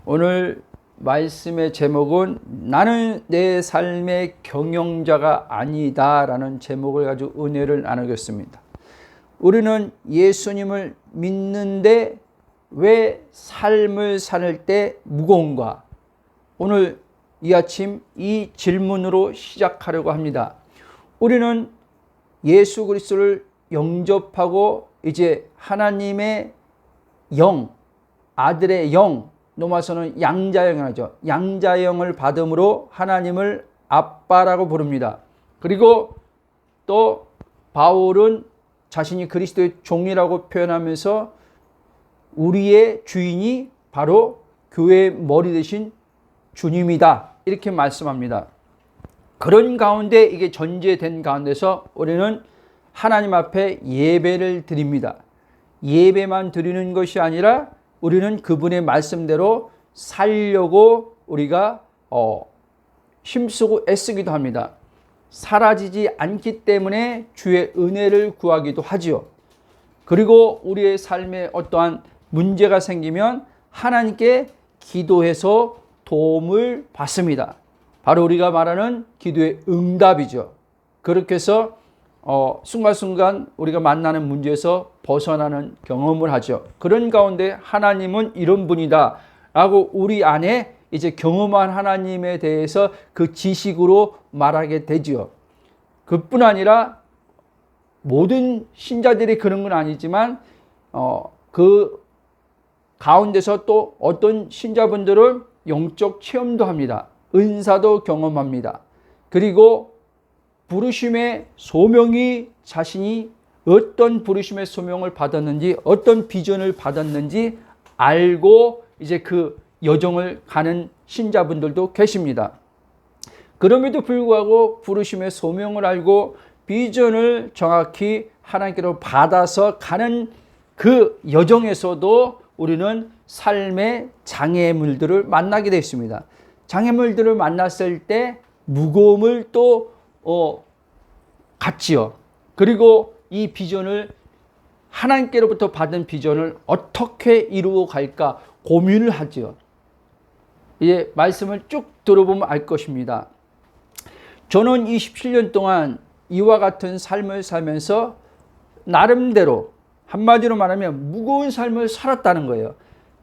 오늘 말씀의 제목은 나는 내 삶의 경영자가 아니다 라는 제목을 가지고 은혜를 나누겠습니다. 우리는 예수님을 믿는데 왜 삶을 살 때 무거운가? 오늘 이 아침 이 질문으로 시작하려고 합니다. 우리는 예수 그리스도를 영접하고 이제 하나님의 영, 아들의 영, 로마서는 양자영을 하죠. 양자영을 받음으로 하나님을 아빠라고 부릅니다. 그리고 또 바울은 자신이 그리스도의 종이라고 표현하면서 우리의 주인이 바로 교회의 머리 되신 주님이다 이렇게 말씀합니다. 그런 가운데 이게 전제된 가운데서 우리는 하나님 앞에 예배를 드립니다. 예배만 드리는 것이 아니라 우리는 그분의 말씀대로 살려고 우리가 힘쓰고 애쓰기도 합니다. 사라지지 않기 때문에 주의 은혜를 구하기도 하지요. 그리고 우리의 삶에 어떠한 문제가 생기면 하나님께 기도해서 도움을 받습니다. 바로 우리가 말하는 기도의 응답이죠. 그렇게 해서 순간순간 우리가 만나는 문제에서 벗어나는 경험을 하죠. 그런 가운데 하나님은 이런 분이다 라고 우리 안에 이제 경험한 하나님에 대해서 그 지식으로 말하게 되죠. 그뿐 아니라 모든 신자들이 그런 건 아니지만 그 가운데서 또 어떤 신자분들은 영적 체험도 합니다. 은사도 경험합니다. 그리고 부르심의 소명이 자신이 어떤 부르심의 소명을 받았는지 어떤 비전을 받았는지 알고 이제 그 여정을 가는 신자분들도 계십니다. 그럼에도 불구하고 부르심의 소명을 알고 비전을 정확히 하나님께로 받아서 가는 그 여정에서도 우리는 삶의 장애물들을 만나게 되어 있습니다. 장애물들을 만났을 때 무거움을 또 갖지요. 그리고 이 비전을 하나님께로부터 받은 비전을 어떻게 이루어 갈까 고민을 하지요. 이제 말씀을 쭉 들어보면 알 것입니다. 저는 27년 동안 이와 같은 삶을 살면서 나름대로 한마디로 말하면 무거운 삶을 살았다는 거예요.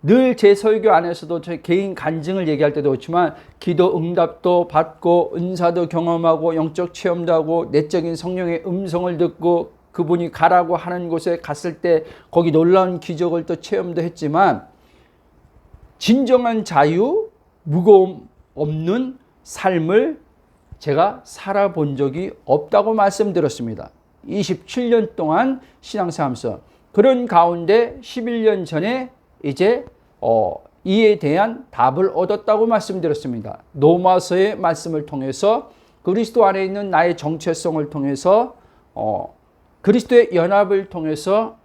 늘 제 설교 안에서도 제 개인 간증을 얘기할 때도 그렇지만 기도 응답도 받고 은사도 경험하고 영적 체험도 하고 내적인 성령의 음성을 듣고 그분이 가라고 하는 곳에 갔을 때 거기 놀라운 기적을 또 체험도 했지만 진정한 자유, 무거움 없는 삶을 제가 살아본 적이 없다고 말씀드렸습니다. 27년 동안 신앙생활하면서 그런 가운데 11년 전에 이제 이에 대한 답을 얻었다고 말씀드렸습니다. 로마서의 말씀을 통해서 그리스도 안에 있는 나의 정체성을 통해서 그리스도의 연합을 통해서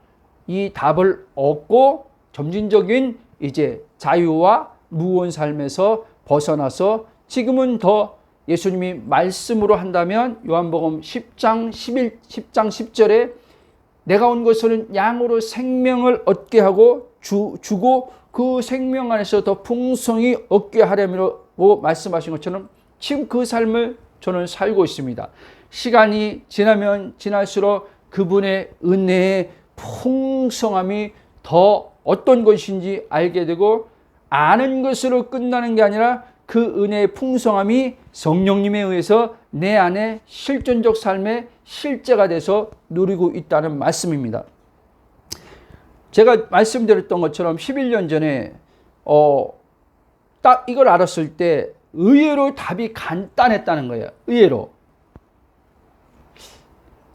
이 답을 얻고 점진적인 이제 자유와 무거운 삶에서 벗어나서 지금은 더 예수님이 말씀으로 한다면 요한복음 10장 10절에 내가 온 것은 양으로 생명을 얻게 하고 주고 그 생명 안에서 더 풍성히 얻게 하려고 말씀하신 것처럼 지금 그 삶을 저는 살고 있습니다. 시간이 지나면 지날수록 그분의 은혜의 풍성함이 더 어떤 것인지 알게 되고 아는 것으로 끝나는 게 아니라 그 은혜의 풍성함이 성령님에 의해서 내 안에 실존적 삶의 실제가 돼서 누리고 있다는 말씀입니다. 제가 말씀드렸던 것처럼 11년 전에 딱 이걸 알았을 때 의외로 답이 간단했다는 거예요. 의외로.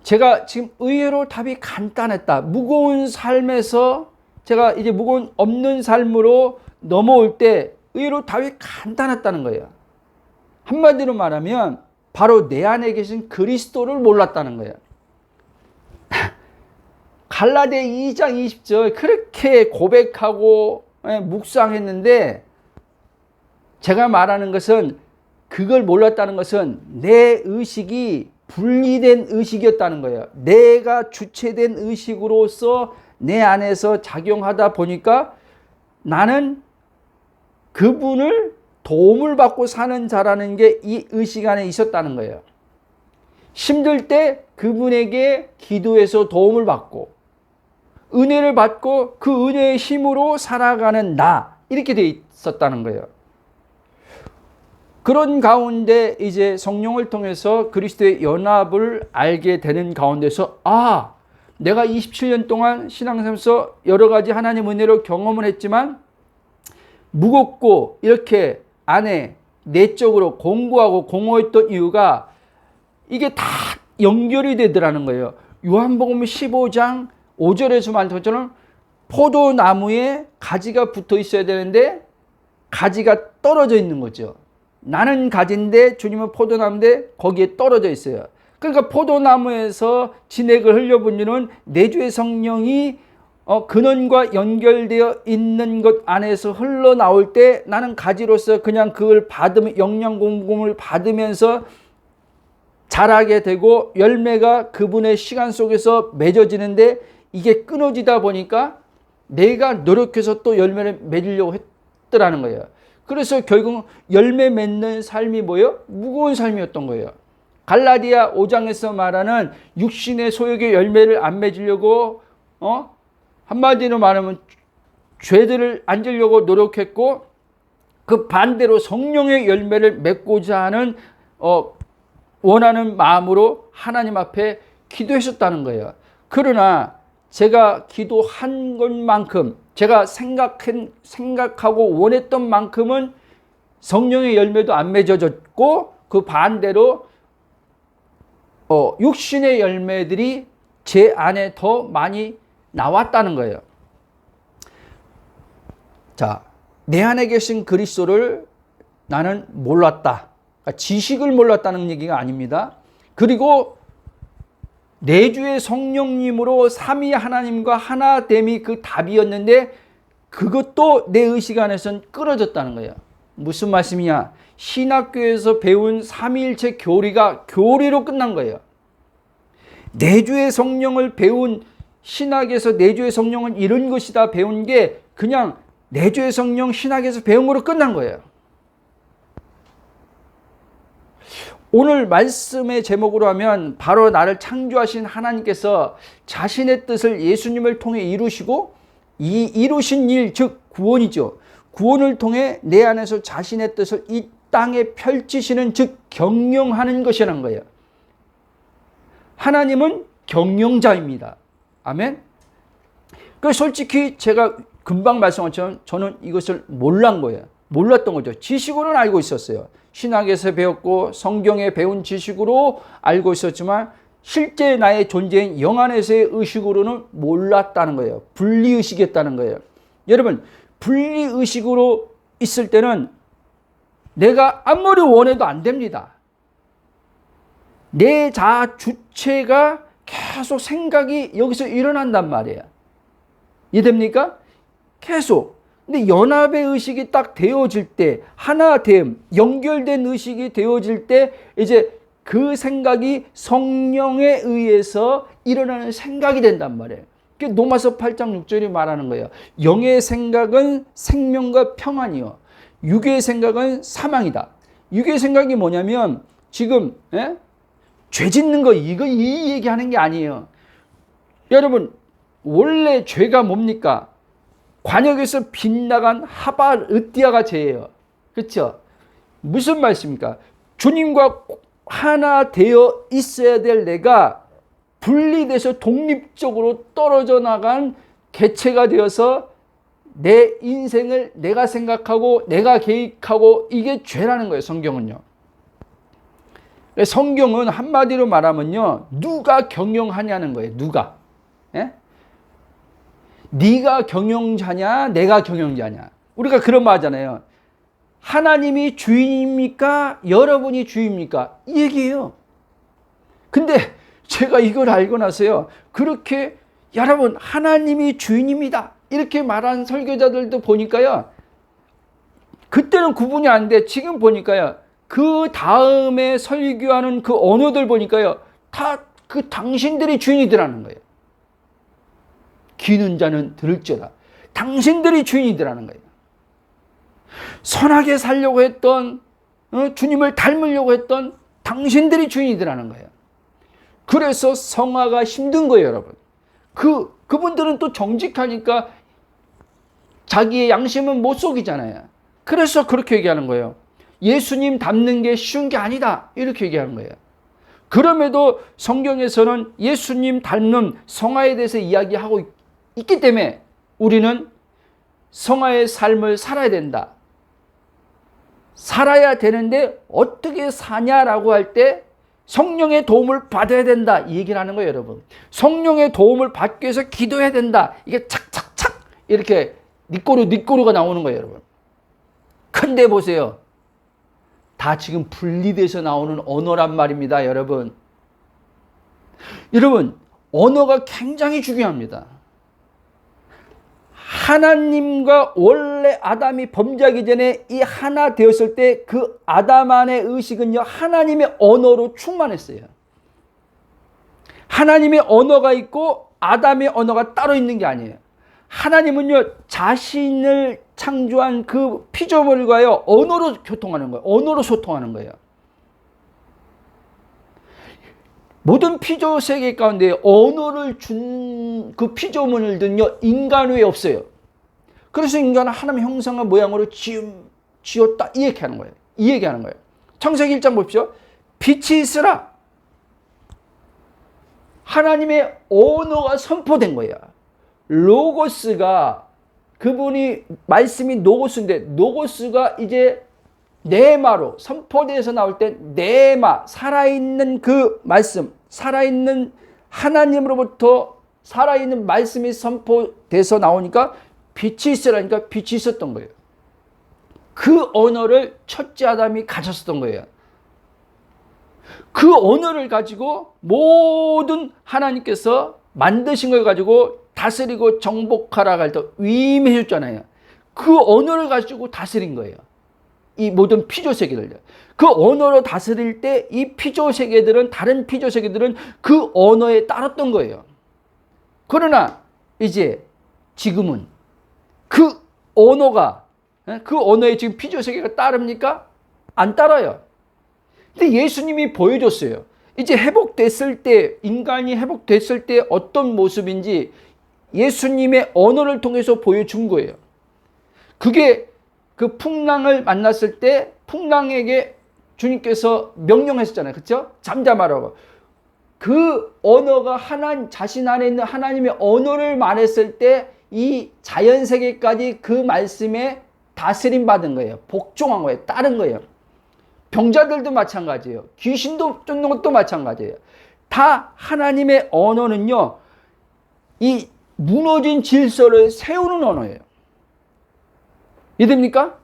제가 지금 의외로 답이 간단했다. 무거운 삶에서 제가 이제 무거운 없는 삶으로 넘어올 때 의외로 답이 간단했다는 거예요. 한마디로 말하면 바로 내 안에 계신 그리스도를 몰랐다는 거예요. 갈라디아 2장 20절 그렇게 고백하고 묵상했는데 제가 말하는 것은 그걸 몰랐다는 것은 내 의식이 분리된 의식이었다는 거예요. 내가 주체된 의식으로서 내 안에서 작용하다 보니까 나는 그분을 도움을 받고 사는 자라는 게 이 의식 안에 있었다는 거예요. 힘들 때 그분에게 기도해서 도움을 받고 은혜를 받고 그 은혜의 힘으로 살아가는 나, 이렇게 돼 있었다는 거예요. 그런 가운데 이제 성령을 통해서 그리스도의 연합을 알게 되는 가운데서 내가 27년 동안 신앙생활에서 여러 가지 하나님 은혜로 경험을 했지만 무겁고 이렇게 안에 내적으로 공부하고 공허했던 이유가 이게 다 연결이 되더라는 거예요. 요한복음 15장 5절에서 말한 것처럼 포도나무에 가지가 붙어 있어야 되는데 가지가 떨어져 있는 거죠. 나는 가지인데 주님은 포도나무인데 거기에 떨어져 있어요. 그러니까 포도나무에서 진액을 흘려보내는 내주의 성령이 근원과 연결되어 있는 것 안에서 흘러나올 때 나는 가지로서 그냥 그걸 받으면 영양 공급을 받으면서 자라게 되고 열매가 그분의 시간 속에서 맺어지는데 이게 끊어지다 보니까 내가 노력해서 또 열매를 맺으려고 했더라는 거예요. 그래서 결국 열매 맺는 삶이 뭐예요? 무거운 삶이었던 거예요. 갈라디아 5장에서 말하는 육신의 소욕의 열매를 안 맺으려고 한마디로 말하면 죄들을 안 지려고 노력했고 그 반대로 성령의 열매를 맺고자 하는 원하는 마음으로 하나님 앞에 기도했었다는 거예요. 그러나 제가 기도한 것만큼 제가 생각하고 원했던 만큼은 성령의 열매도 안 맺어졌고 그 반대로 육신의 열매들이 제 안에 더 많이 나왔다는 거예요. 자, 내 안에 계신 그리스도를 나는 몰랐다. 그러니까 지식을 몰랐다는 얘기가 아닙니다. 그리고 내주의 성령님으로 삼위 하나님과 하나됨이 그 답이었는데 그것도 내 의식 안에서는 끊어졌다는 거예요. 무슨 말씀이냐? 신학교에서 배운 삼위일체 교리가 교리로 끝난 거예요. 내주의 성령을 배운 신학에서 내주의 성령은 이런 것이다 배운 게 그냥 내주의 성령 신학에서 배운 거로 끝난 거예요. 오늘 말씀의 제목으로 하면 바로 나를 창조하신 하나님께서 자신의 뜻을 예수님을 통해 이루시고 이 이루신 일, 즉 구원이죠. 구원을 통해 내 안에서 자신의 뜻을 이 땅에 펼치시는, 즉 경영하는 것이라는 거예요. 하나님은 경영자입니다. 아멘. 그 솔직히 제가 금방 말씀한 것처럼 저는 이것을 몰랐던 거죠. 지식으로는 알고 있었어요. 신학에서 배웠고 성경에 배운 지식으로 알고 있었지만 실제 나의 존재인 영 안에서의 의식으로는 몰랐다는 거예요. 분리의식이었다는 거예요. 여러분, 분리의식으로 있을 때는 내가 아무리 원해도 안 됩니다. 내 자아 주체가 계속 생각이 여기서 일어난단 말이에요. 이해됩니까? 계속. 근데 연합의 의식이 딱 되어질 때, 하나됨, 연결된 의식이 되어질 때 이제 그 생각이 성령에 의해서 일어나는 생각이 된단 말이에요. 그게 로마서 8장 6절이 말하는 거예요. 영의 생각은 생명과 평안이요, 육의 생각은 사망이다. 육의 생각이 뭐냐면 지금 죄 짓는 거 이 얘기하는 게 아니에요. 여러분, 원래 죄가 뭡니까? 관역에서 빗나간 하발 으띠아가 죄예요. 그렇죠? 무슨 말씀입니까? 주님과 하나 되어 있어야 될 내가 분리돼서 독립적으로 떨어져 나간 개체가 되어서 내 인생을 내가 생각하고 내가 계획하고, 이게 죄라는 거예요. 성경은요. 성경은 한마디로 말하면요, 누가 경영하냐는 거예요. 누가. 네가 경영자냐 내가 경영자냐. 우리가 그런 말 하잖아요. 하나님이 주인입니까? 여러분이 주인입니까? 이 얘기예요. 근데 제가 이걸 알고 나서요, 그렇게 여러분 하나님이 주인입니다 이렇게 말한 설교자들도 보니까요, 그때는 구분이 안 돼. 지금 보니까요, 그 다음에 설교하는 그 언어들 보니까요, 다 그 당신들이 주인이더라는 거예요. 기는 자는 들을지어다. 당신들이 주인이더라는 거예요. 선하게 살려고 했던, 주님을 닮으려고 했던 당신들이 주인이더라는 거예요. 그래서 성화가 힘든 거예요, 여러분. 그분들은 또 정직하니까 자기의 양심은 못 속이잖아요. 그래서 그렇게 얘기하는 거예요. 예수님 닮는 게 쉬운 게 아니다, 이렇게 얘기하는 거예요. 그럼에도 성경에서는 예수님 닮는 성화에 대해서 이야기하고 있기 때문에 우리는 성화의 삶을 살아야 된다. 살아야 되는데 어떻게 사냐라고 할 때 성령의 도움을 받아야 된다, 이 얘기를 하는 거예요, 여러분. 성령의 도움을 받기 위해서 기도해야 된다. 이게 착착착 이렇게 니꼬루가 나오는 거예요, 여러분. 근데 보세요. 다 지금 분리돼서 나오는 언어란 말입니다, 여러분. 여러분, 언어가 굉장히 중요합니다. 하나님과 원래 아담이 범죄하기 전에 이 하나 되었을 때 그 아담 안의 의식은요, 하나님의 언어로 충만했어요. 하나님의 언어가 있고 아담의 언어가 따로 있는 게 아니에요. 하나님은요, 자신을 창조한 그 피조물과요, 언어로 교통하는 거예요. 언어로 소통하는 거예요. 모든 피조 세계 가운데 언어를 준 그 피조물들은요, 인간 외에 없어요. 그래서 인간은 하나님의 형상과 모양으로 지었다, 이 얘기하는 거예요. 이 얘기하는 거예요. 창세기 1장 보십시오. 빛이 있으라. 하나님의 언어가 선포된 거예요. 로고스가, 그분이 말씀이 노고스인데, 노고스가 이제 네마로 선포돼서 나올 때 네마, 살아있는 그 말씀, 살아있는 하나님으로부터 살아있는 말씀이 선포돼서 나오니까 빛이 있으라니까 빛이 있었던 거예요. 그 언어를 첫째 아담이 가졌었던 거예요. 그 언어를 가지고 모든 하나님께서 만드신 걸 가지고 다스리고 정복하라 할 때 위임해 줬잖아요. 그 언어를 가지고 다스린 거예요. 이 모든 피조 세계를. 그 언어로 다스릴 때 이 피조 세계들은, 다른 피조 세계들은 그 언어에 따랐던 거예요. 그러나 이제 지금은 그 언어에 지금 피조 세계가 따릅니까? 안 따라요. 근데 예수님이 보여줬어요. 이제 회복됐을 때, 인간이 회복됐을 때 어떤 모습인지 예수님의 언어를 통해서 보여준 거예요. 그게 그 풍랑을 만났을 때 풍랑에게 주님께서 명령하셨잖아요. 그렇죠? 잠잠하라고. 그 언어가 자신 안에 있는 하나님의 언어를 말했을 때 이 자연세계까지 그 말씀에 다스림 받은 거예요. 복종한 거예요. 따른 거예요. 병자들도 마찬가지예요. 귀신도 쫓는 것도 마찬가지예요. 다 하나님의 언어는요, 이 무너진 질서를 세우는 언어예요. 믿습니까?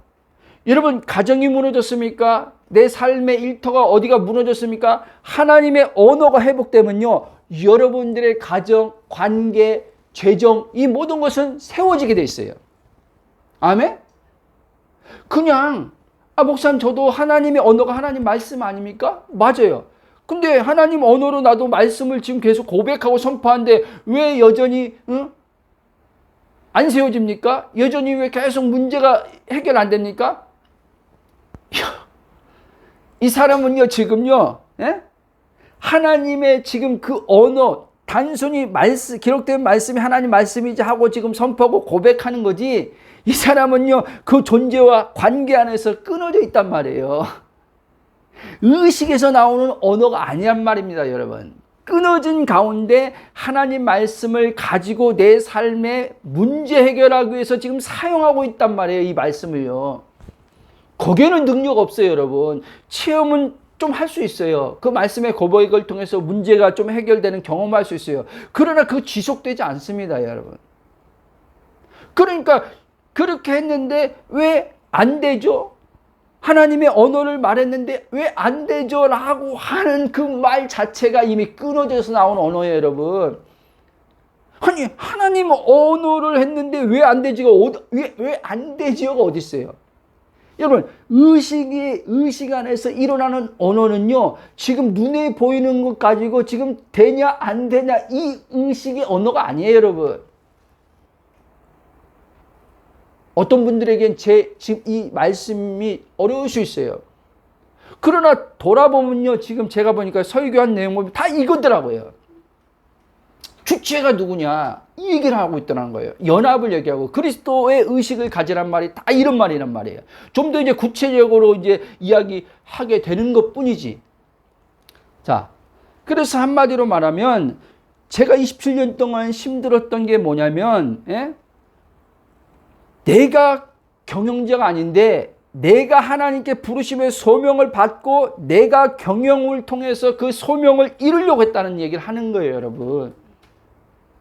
여러분, 가정이 무너졌습니까? 내 삶의 일터가 어디가 무너졌습니까? 하나님의 언어가 회복되면요, 여러분들의 가정, 관계, 재정, 이 모든 것은 세워지게 돼 있어요. 아멘? 그냥 목사님, 저도 하나님의 언어가 하나님 말씀 아닙니까? 맞아요. 근데 하나님 언어로 나도 말씀을 지금 계속 고백하고 선포하는데 왜 여전히 안 세워집니까? 여전히 왜 계속 문제가 해결 안 됩니까? 이 사람은요, 지금요, 하나님의 지금 그 언어, 단순히 기록된 말씀이 하나님 말씀이지 하고 지금 선포하고 고백하는 거지, 이 사람은요, 그 존재와 관계 안에서 끊어져 있단 말이에요. 의식에서 나오는 언어가 아니란 말입니다, 여러분. 끊어진 가운데 하나님 말씀을 가지고 내 삶의 문제 해결하기 위해서 지금 사용하고 있단 말이에요, 이 말씀을요. 거기에는 능력 없어요, 여러분. 체험은 좀 할 수 있어요. 그 말씀의 고백을 통해서 문제가 좀 해결되는 경험할 수 있어요. 그러나 그거 지속되지 않습니다, 여러분. 그러니까 그렇게 했는데 왜 안 되죠? 하나님의 언어를 말했는데 왜 안 되죠? 라고 하는 그 말 자체가 이미 끊어져서 나온 언어예요, 여러분. 아니, 하나님 언어를 했는데 왜 안 되지가, 왜 안 되지요가 어디 있어요? 여러분, 의식 안에서 일어나는 언어는요, 지금 눈에 보이는 것 가지고 지금 되냐 안 되냐, 이 의식의 언어가 아니에요, 여러분. 어떤 분들에겐 지금 이 말씀이 어려울 수 있어요. 그러나 돌아보면요, 지금 제가 보니까 설교한 내용 보면 다 이거더라고요. 주체가 누구냐 이 얘기를 하고 있더라는 거예요. 연합을 얘기하고 그리스도의 의식을 가지란 말이 다 이런 말이란 말이에요. 좀 더 이제 구체적으로 이제 이야기하게 되는 것뿐이지. 자, 그래서 한마디로 말하면 제가 27년 동안 힘들었던 게 뭐냐면, 내가 경영자가 아닌데 내가 하나님께 부르심의 소명을 받고 내가 경영을 통해서 그 소명을 이루려고 했다는 얘기를 하는 거예요, 여러분.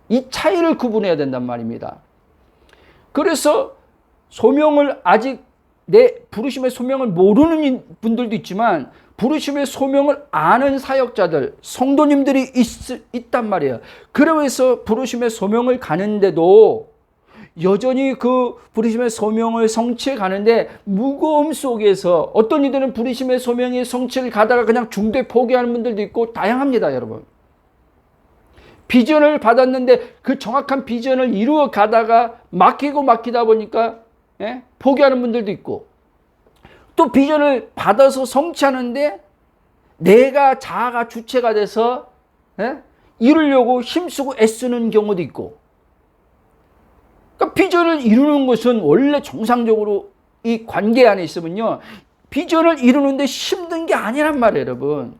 이 차이를 구분해야 된단 말입니다. 그래서 소명을 아직 내 부르심의 소명을 모르는 분들도 있지만 부르심의 소명을 아는 사역자들, 성도님들이 있단 말이에요. 그러면서 부르심의 소명을 가는데도 여전히 그 부르심의 소명을 성취해 가는데 무거움 속에서 어떤 이들은 부르심의 소명의 성취를 가다가 그냥 중도에 포기하는 분들도 있고 다양합니다, 여러분. 비전을 받았는데 그 정확한 비전을 이루어 가다가 막히다 보니까 포기하는 분들도 있고, 또 비전을 받아서 성취하는데 내가 자아가 주체가 돼서 이루려고 힘쓰고 애쓰는 경우도 있고. 그러니까 비전을 이루는 것은 원래 정상적으로 이 관계 안에 있으면요, 비전을 이루는데 힘든 게 아니란 말이에요, 여러분.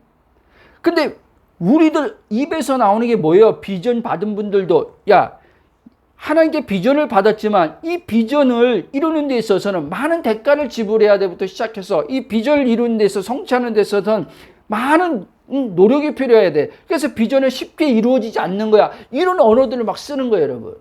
근데 우리들 입에서 나오는 게 뭐예요? 비전 받은 분들도, 야, 하나님께 비전을 받았지만 이 비전을 이루는 데 있어서는 많은 대가를 지불해야 돼부터 시작해서 이 비전을 이루는 데 있어서 성취하는 데 있어서는 많은 노력이 필요해야 돼. 그래서 비전은 쉽게 이루어지지 않는 거야. 이런 언어들을 막 쓰는 거예요, 여러분.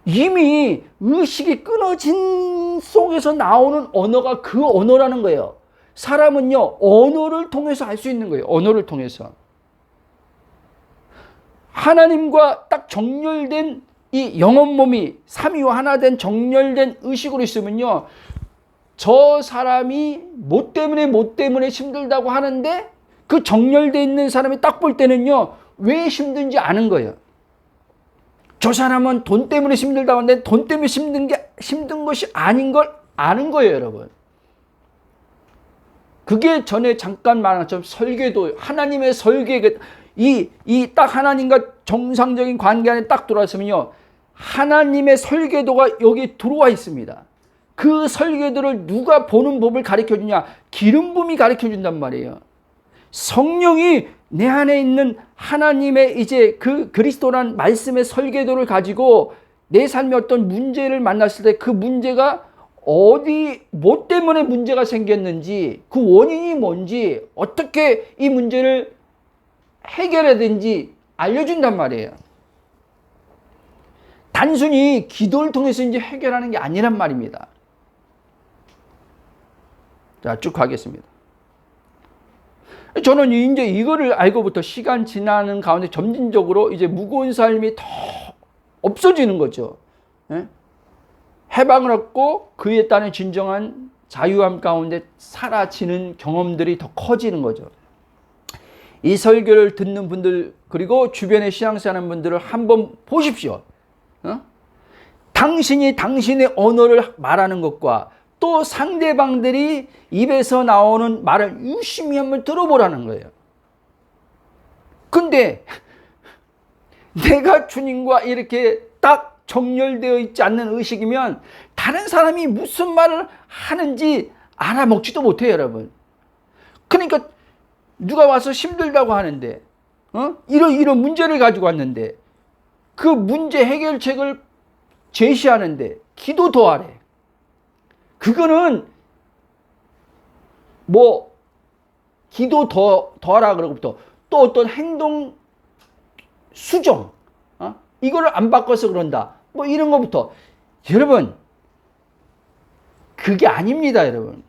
이미 의식이 끊어진 속에서 나오는 언어가 그 언어라는 거예요. 사람은요, 언어를 통해서 알 수 있는 거예요. 언어를 통해서. 하나님과 딱 정렬된 이 영혼 몸이 삼위와 하나 된 정렬된 의식으로 있으면요, 저 사람이 뭐 때문에 힘들다고 하는데 그 정렬되어 있는 사람이 딱 볼 때는요, 왜 힘든지 아는 거예요. 저 사람은 돈 때문에 힘들다고 하는데 돈 때문에 힘든 것이 아닌 걸 아는 거예요, 여러분. 그게 전에 잠깐 말한 것처럼 설계도, 하나님의 설계, 이 딱 하나님과 정상적인 관계 안에 딱 들어왔으면요, 하나님의 설계도가 여기 들어와 있습니다. 그 설계도를 누가 보는 법을 가르쳐 주냐? 기름 부음이 가르쳐 준단 말이에요. 성령이 내 안에 있는 하나님의 이제 그 그리스도란 말씀의 설계도를 가지고 내 삶에 어떤 문제를 만났을 때 그 문제가 뭐 때문에 문제가 생겼는지, 그 원인이 뭔지, 어떻게 이 문제를 해결해야 되는지 알려준단 말이에요. 단순히 기도를 통해서 이제 해결하는 게 아니란 말입니다. 자, 쭉 가겠습니다. 저는 이제 이거를 알고부터 시간 지나는 가운데 점진적으로 이제 무거운 삶이 더 없어지는 거죠. 해방을 얻고 그에 따른 진정한 자유함 가운데 사라지는 경험들이 더 커지는 거죠. 이 설교를 듣는 분들, 그리고 주변에 신앙생활하는 분들을 한번 보십시오. 당신이 당신의 언어를 말하는 것과 또 상대방들이 입에서 나오는 말을 유심히 한번 들어보라는 거예요. 근데 내가 주님과 이렇게 딱 정렬되어 있지 않는 의식이면 다른 사람이 무슨 말을 하는지 알아먹지도 못해요, 여러분. 그러니까 누가 와서 힘들다고 하는데, 이런 문제를 가지고 왔는데, 그 문제 해결책을 제시하는데 기도 더 하래. 그거는 뭐 기도 더 하라 그러고부터 또 어떤 행동 수정, 이거를 안 바꿔서 그런다, 뭐 이런 것부터. 여러분, 그게 아닙니다, 여러분.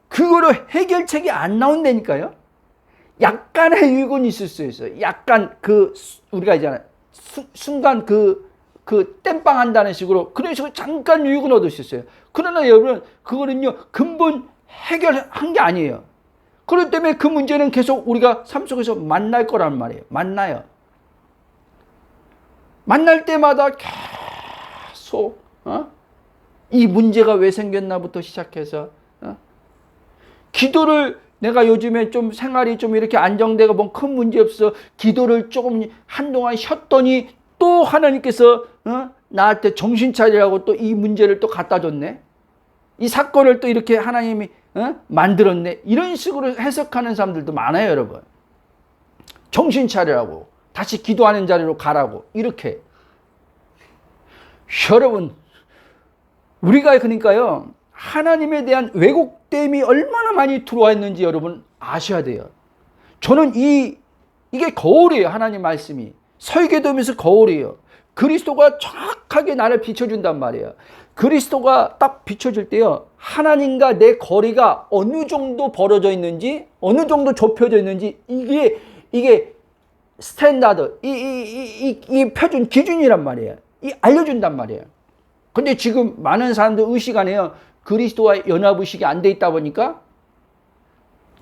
그거로 해결책이 안 나온다니까요. 약간의 유익은 있을 수 있어요. 약간 우리가 있잖아요, 순간 땜빵 한다는 식으로 그런 식으로 잠깐 유익은 얻을 수 있어요. 그러나 여러분, 그거는요, 근본 해결한 게 아니에요. 그렇기 때문에 그 문제는 계속 우리가 삶 속에서 만날 거란 말이에요. 만나요. 만날 때마다 계속 이 문제가 왜 생겼나부터 시작해서 기도를 내가 요즘에 좀 생활이 좀 이렇게 안정되고 뭐 큰 문제 없어 기도를 조금 한동안 쉬었더니 또 하나님께서 나한테 정신 차리라고 또 이 문제를 또 갖다 줬네. 이 사건을 또 이렇게 하나님이 만들었네. 이런 식으로 해석하는 사람들도 많아요, 여러분. 정신 차리라고 다시 기도하는 자리로 가라고 이렇게. 여러분, 우리가 그러니까요 하나님에 대한 왜곡됨이 얼마나 많이 들어와 있는지 여러분 아셔야 돼요. 저는 이게 거울이에요. 하나님 말씀이 설계되면서 거울이에요. 그리스도가 정확하게 나를 비춰준단 말이에요. 그리스도가 딱 비춰줄 때요 하나님과 내 거리가 어느 정도 벌어져 있는지 어느 정도 좁혀져 있는지 이게 스탠다드 이 표준 기준이란 말이에요. 이 알려준단 말이에요. 근데 지금 많은 사람들 의식 안에요 그리스도와 연합의식이 안 돼 있다 보니까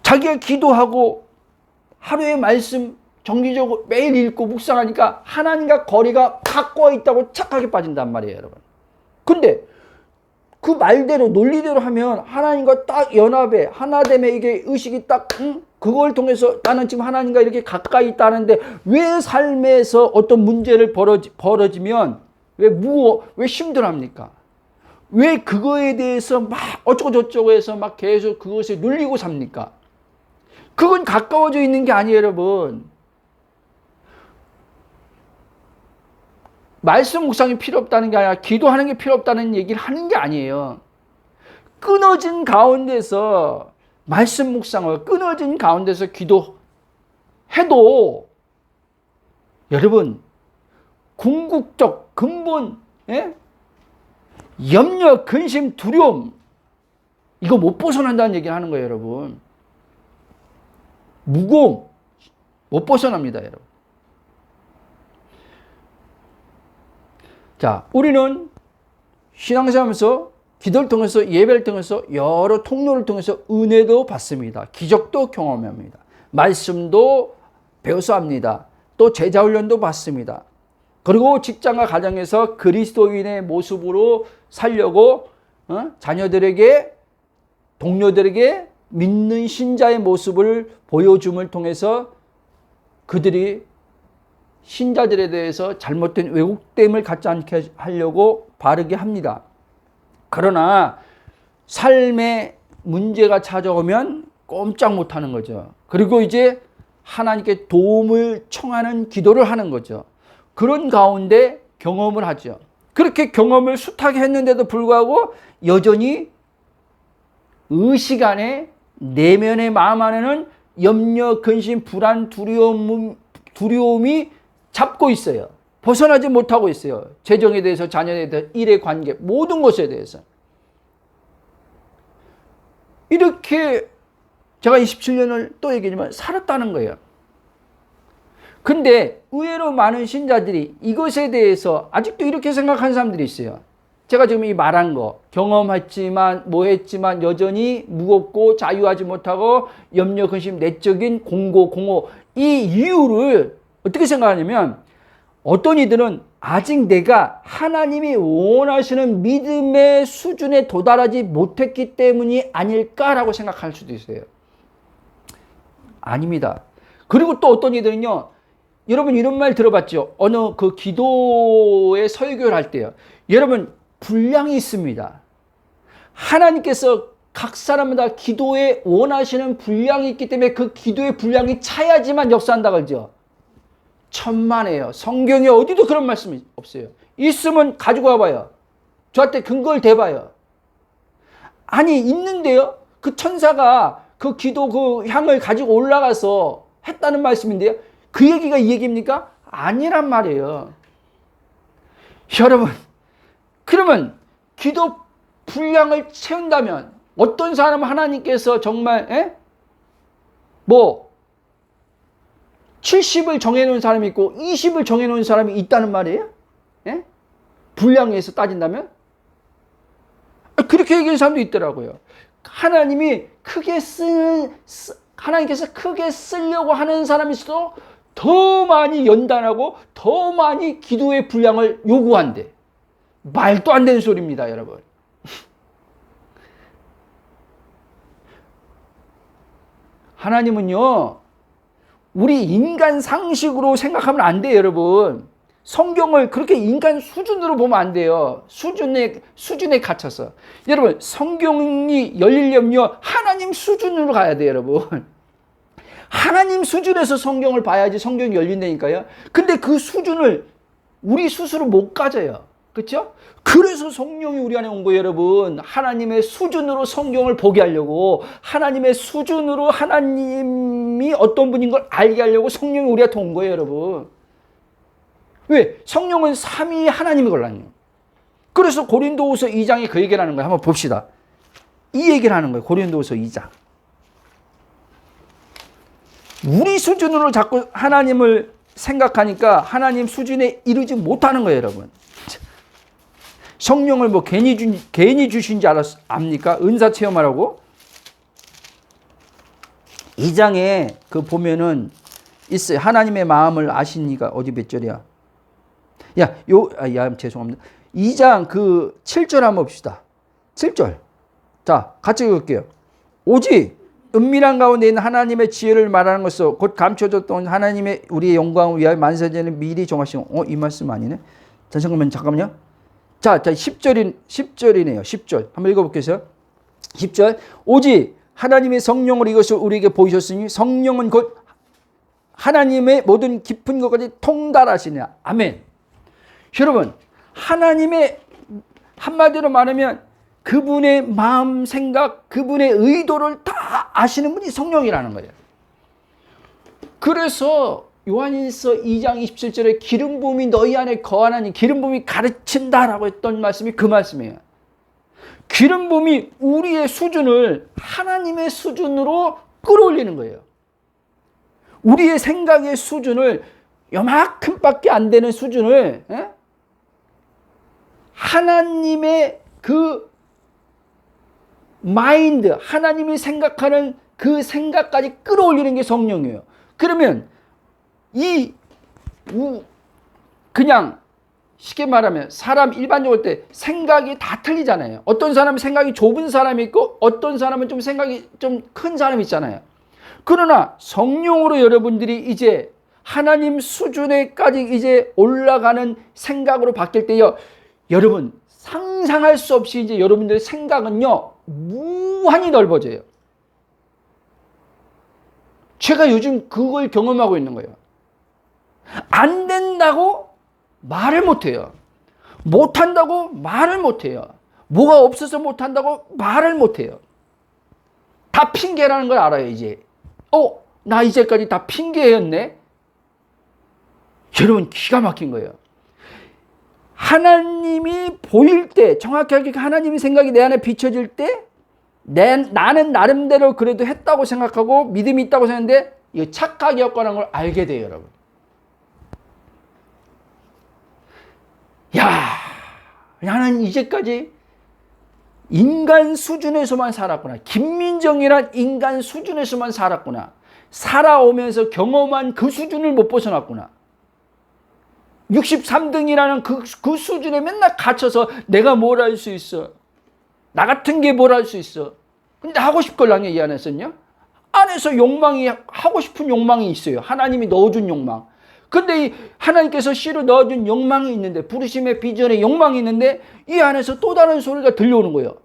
자기가 기도하고 하루에 말씀 정기적으로 매일 읽고 묵상하니까 하나님과 거리가 가까워 있다고 착하게 빠진단 말이에요, 여러분. 근데 그 말대로 논리대로 하면 하나님과 딱 연합에 하나됨에 이게 의식이 딱 그걸 통해서 나는 지금 하나님과 이렇게 가까이 있다는데 왜 삶에서 어떤 문제를 벌어지면 왜 힘들합니까? 왜 그거에 대해서 막 어쩌고저쩌고 해서 막 계속 그것에 눌리고 삽니까? 그건 가까워져 있는 게 아니에요, 여러분. 말씀 묵상이 필요 없다는 게 아니라 기도하는 게 필요 없다는 얘기를 하는 게 아니에요. 끊어진 가운데서 말씀 묵상을 끊어진 가운데서 기도해도 여러분 궁극적 근본 염려, 근심, 두려움 이거 못 벗어난다는 얘기를 하는 거예요, 여러분. 무거움 못 벗어납니다, 여러분. 자, 우리는 신앙생활하면서 기도를 통해서 예배를 통해서 여러 통로를 통해서 은혜도 받습니다. 기적도 경험합니다. 말씀도 배워서 합니다. 또 제자훈련도 받습니다. 그리고 직장과 가정에서 그리스도인의 모습으로 살려고 자녀들에게 동료들에게 믿는 신자의 모습을 보여줌을 통해서 그들이 신자들에 대해서 잘못된 왜곡됨을 갖지 않게 하려고 바르게 합니다. 그러나 삶에 문제가 찾아오면 꼼짝 못하는 거죠. 그리고 이제 하나님께 도움을 청하는 기도를 하는 거죠. 그런 가운데 경험을 하죠. 그렇게 경험을 숱하게 했는데도 불구하고 여전히 의식 안에 내면의 마음 안에는 염려, 근심, 불안, 두려움이 잡고 있어요. 벗어나지 못하고 있어요. 재정에 대해서, 자녀에 대해서, 일의 관계, 모든 것에 대해서. 이렇게 제가 27년을 또 얘기하지만 살았다는 거예요. 근데 의외로 많은 신자들이 이것에 대해서 아직도 이렇게 생각하는 사람들이 있어요. 제가 지금 이 말한 거 경험했지만 뭐했지만 여전히 무겁고 자유하지 못하고 염려, 근심, 내적인 공고, 이 이유를 어떻게 생각하냐면 어떤 이들은 아직 내가 하나님이 원하시는 믿음의 수준에 도달하지 못했기 때문이 아닐까라고 생각할 수도 있어요. 아닙니다. 그리고 또 어떤 이들은요, 여러분 이런 말 들어봤죠? 어느 그 기도의 설교를 할 때요. 여러분 분량이 있습니다. 하나님께서 각 사람마다 기도에 원하시는 분량이 있기 때문에 그 기도의 분량이 차야지만 역사한다 그러죠. 천만에요. 성경에 어디도 그런 말씀이 없어요. 있으면 가지고 와봐요. 저한테 근거를 대봐요. 아니 있는데요. 그 천사가 그 기도 그 향을 가지고 올라가서 했다는 말씀인데요. 그 얘기가 이 얘기입니까? 아니란 말이에요. 여러분 그러면 기도 분량을 채운다면 어떤 사람은 하나님께서 정말 70을 정해놓은 사람이 있고 20을 정해놓은 사람이 있다는 말이에요? 분량에서 따진다면? 그렇게 얘기하는 사람도 있더라고요. 하나님께서 크게 쓰려고 하는 사람일수록 더 많이 연단하고 더 많이 기도의 분량을 요구한대. 말도 안 되는 소리입니다, 여러분. 하나님은요, 우리 인간 상식으로 생각하면 안 돼요, 여러분. 성경을 그렇게 인간 수준으로 보면 안 돼요. 수준에 갇혀서. 여러분, 성경이 열리려면요, 하나님 수준으로 가야 돼요, 여러분. 하나님 수준에서 성경을 봐야지 성경이 열린다니까요. 근데 그 수준을 우리 스스로 못 가져요. 그렇죠? 그래서 성령이 우리 안에 온 거예요, 여러분. 하나님의 수준으로 성경을 보게 하려고, 하나님의 수준으로 하나님이 어떤 분인 걸 알게 하려고 성령이 우리한테 온 거예요, 여러분. 왜? 성령은 삼위 하나님이 걸라니요. 그래서 고린도후서 2장에 그 얘기를 하는 거예요. 한번 봅시다. 이 얘기를 하는 거예요. 고린도후서 2장. 우리 수준으로 자꾸 하나님을 생각하니까 하나님 수준에 이르지 못하는 거예요, 여러분. 성령을 뭐 괜히 주신 줄 압니까? 은사 체험하라고? 2장에 그 보면은 있어요. 하나님의 마음을 아시니까 어디 몇 절이야? 죄송합니다. 2장 그 7절 한번 봅시다. 7절. 자, 같이 읽을게요. 오직 은밀한 가운데 있는 하나님의 지혜를 말하는 것으로 곧 감춰졌던 하나님의 우리의 영광을 위하여 만세전에 미리 정하신. 이 말씀 아니네. 잠깐만요. 자, 10절이네요. 10절. 한번 읽어볼게요. 10절. 오직 하나님의 성령을 이것을 우리에게 보이셨으니 성령은 곧 하나님의 모든 깊은 것까지 통달하시냐. 아멘. 여러분, 하나님의 한마디로 말하면 그분의 마음, 생각, 그분의 의도를 다 아시는 분이 성령이라는 거예요. 그래서 요한일서 2장 27절에 기름 부음이 너희 안에 거하나니, 기름 부음이 가르친다라고 했던 말씀이 그 말씀이에요. 기름 부음이 우리의 수준을 하나님의 수준으로 끌어올리는 거예요. 우리의 생각의 수준을, 요만큼밖에 안 되는 수준을 하나님의 그 마인드, 하나님이 생각하는 그 생각까지 끌어올리는 게 성령이에요. 그러면 그냥 쉽게 말하면 사람 일반적으로 때 생각이 다 틀리잖아요. 어떤 사람은 생각이 좁은 사람이 있고 어떤 사람은 좀 생각이 좀 큰 사람이 있잖아요. 그러나 성령으로 여러분들이 이제 하나님 수준에까지 이제 올라가는 생각으로 바뀔 때요, 여러분 상상할 수 없이 이제 여러분들의 생각은요 무한히 넓어져요. 제가 요즘 그걸 경험하고 있는 거예요. 안 된다고 말을 못해요. 못한다고 말을 못해요. 뭐가 없어서 못한다고 말을 못해요. 다 핑계라는 걸 알아요, 이제. 나 이제까지 다 핑계였네? 여러분, 기가 막힌 거예요. 하나님이 보일 때, 정확하게 하나님의 생각이 내 안에 비춰질 때, 나는 나름대로 그래도 했다고 생각하고 믿음이 있다고 생각하는데, 이거 착각이었거라는 걸 알게 돼요, 여러분. 나는 이제까지 인간 수준에서만 살았구나. 김민정이란 인간 수준에서만 살았구나. 살아오면서 경험한 그 수준을 못 벗어났구나. 63등이라는 그 수준에 맨날 갇혀서 내가 뭘 할 수 있어. 나 같은 게 뭘 할 수 있어. 근데 하고 싶걸랑요, 이 안에서는요. 안에서 욕망이, 하고 싶은 욕망이 있어요. 하나님이 넣어준 욕망. 근데 이 하나님께서 씨로 넣어준 욕망이 있는데, 부르심의 비전의 욕망이 있는데, 이 안에서 또 다른 소리가 들려오는 거예요.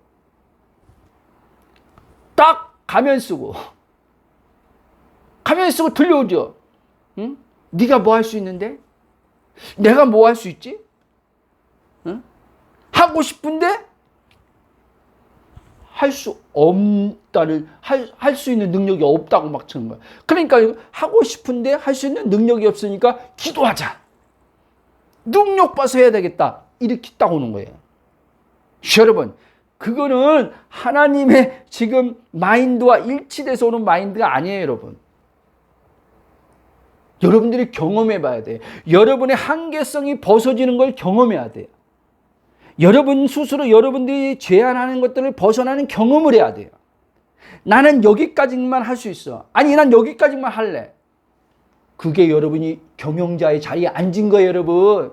딱 가면 쓰고 들려오죠. 응? 네가 뭐 할 수 있는데? 내가 뭐 할 수 있지? 응? 하고 싶은데 할 수 없다는, 할 수 있는 능력이 없다고 막 치는 거야. 그러니까 하고 싶은데 할 수 있는 능력이 없으니까 기도하자. 능력 봐서 해야 되겠다. 이렇게 딱 오는 거예요. 여러분, 그거는 하나님의 지금 마인드와 일치돼서 오는 마인드가 아니에요, 여러분. 여러분들이 경험해 봐야 돼요. 여러분의 한계성이 벗어지는 걸 경험해야 돼요. 여러분 스스로 여러분들이 제안하는 것들을 벗어나는 경험을 해야 돼요. 나는 여기까지만 할 수 있어. 아니, 난 여기까지만 할래. 그게 여러분이 경영자의 자리에 앉은 거예요, 여러분.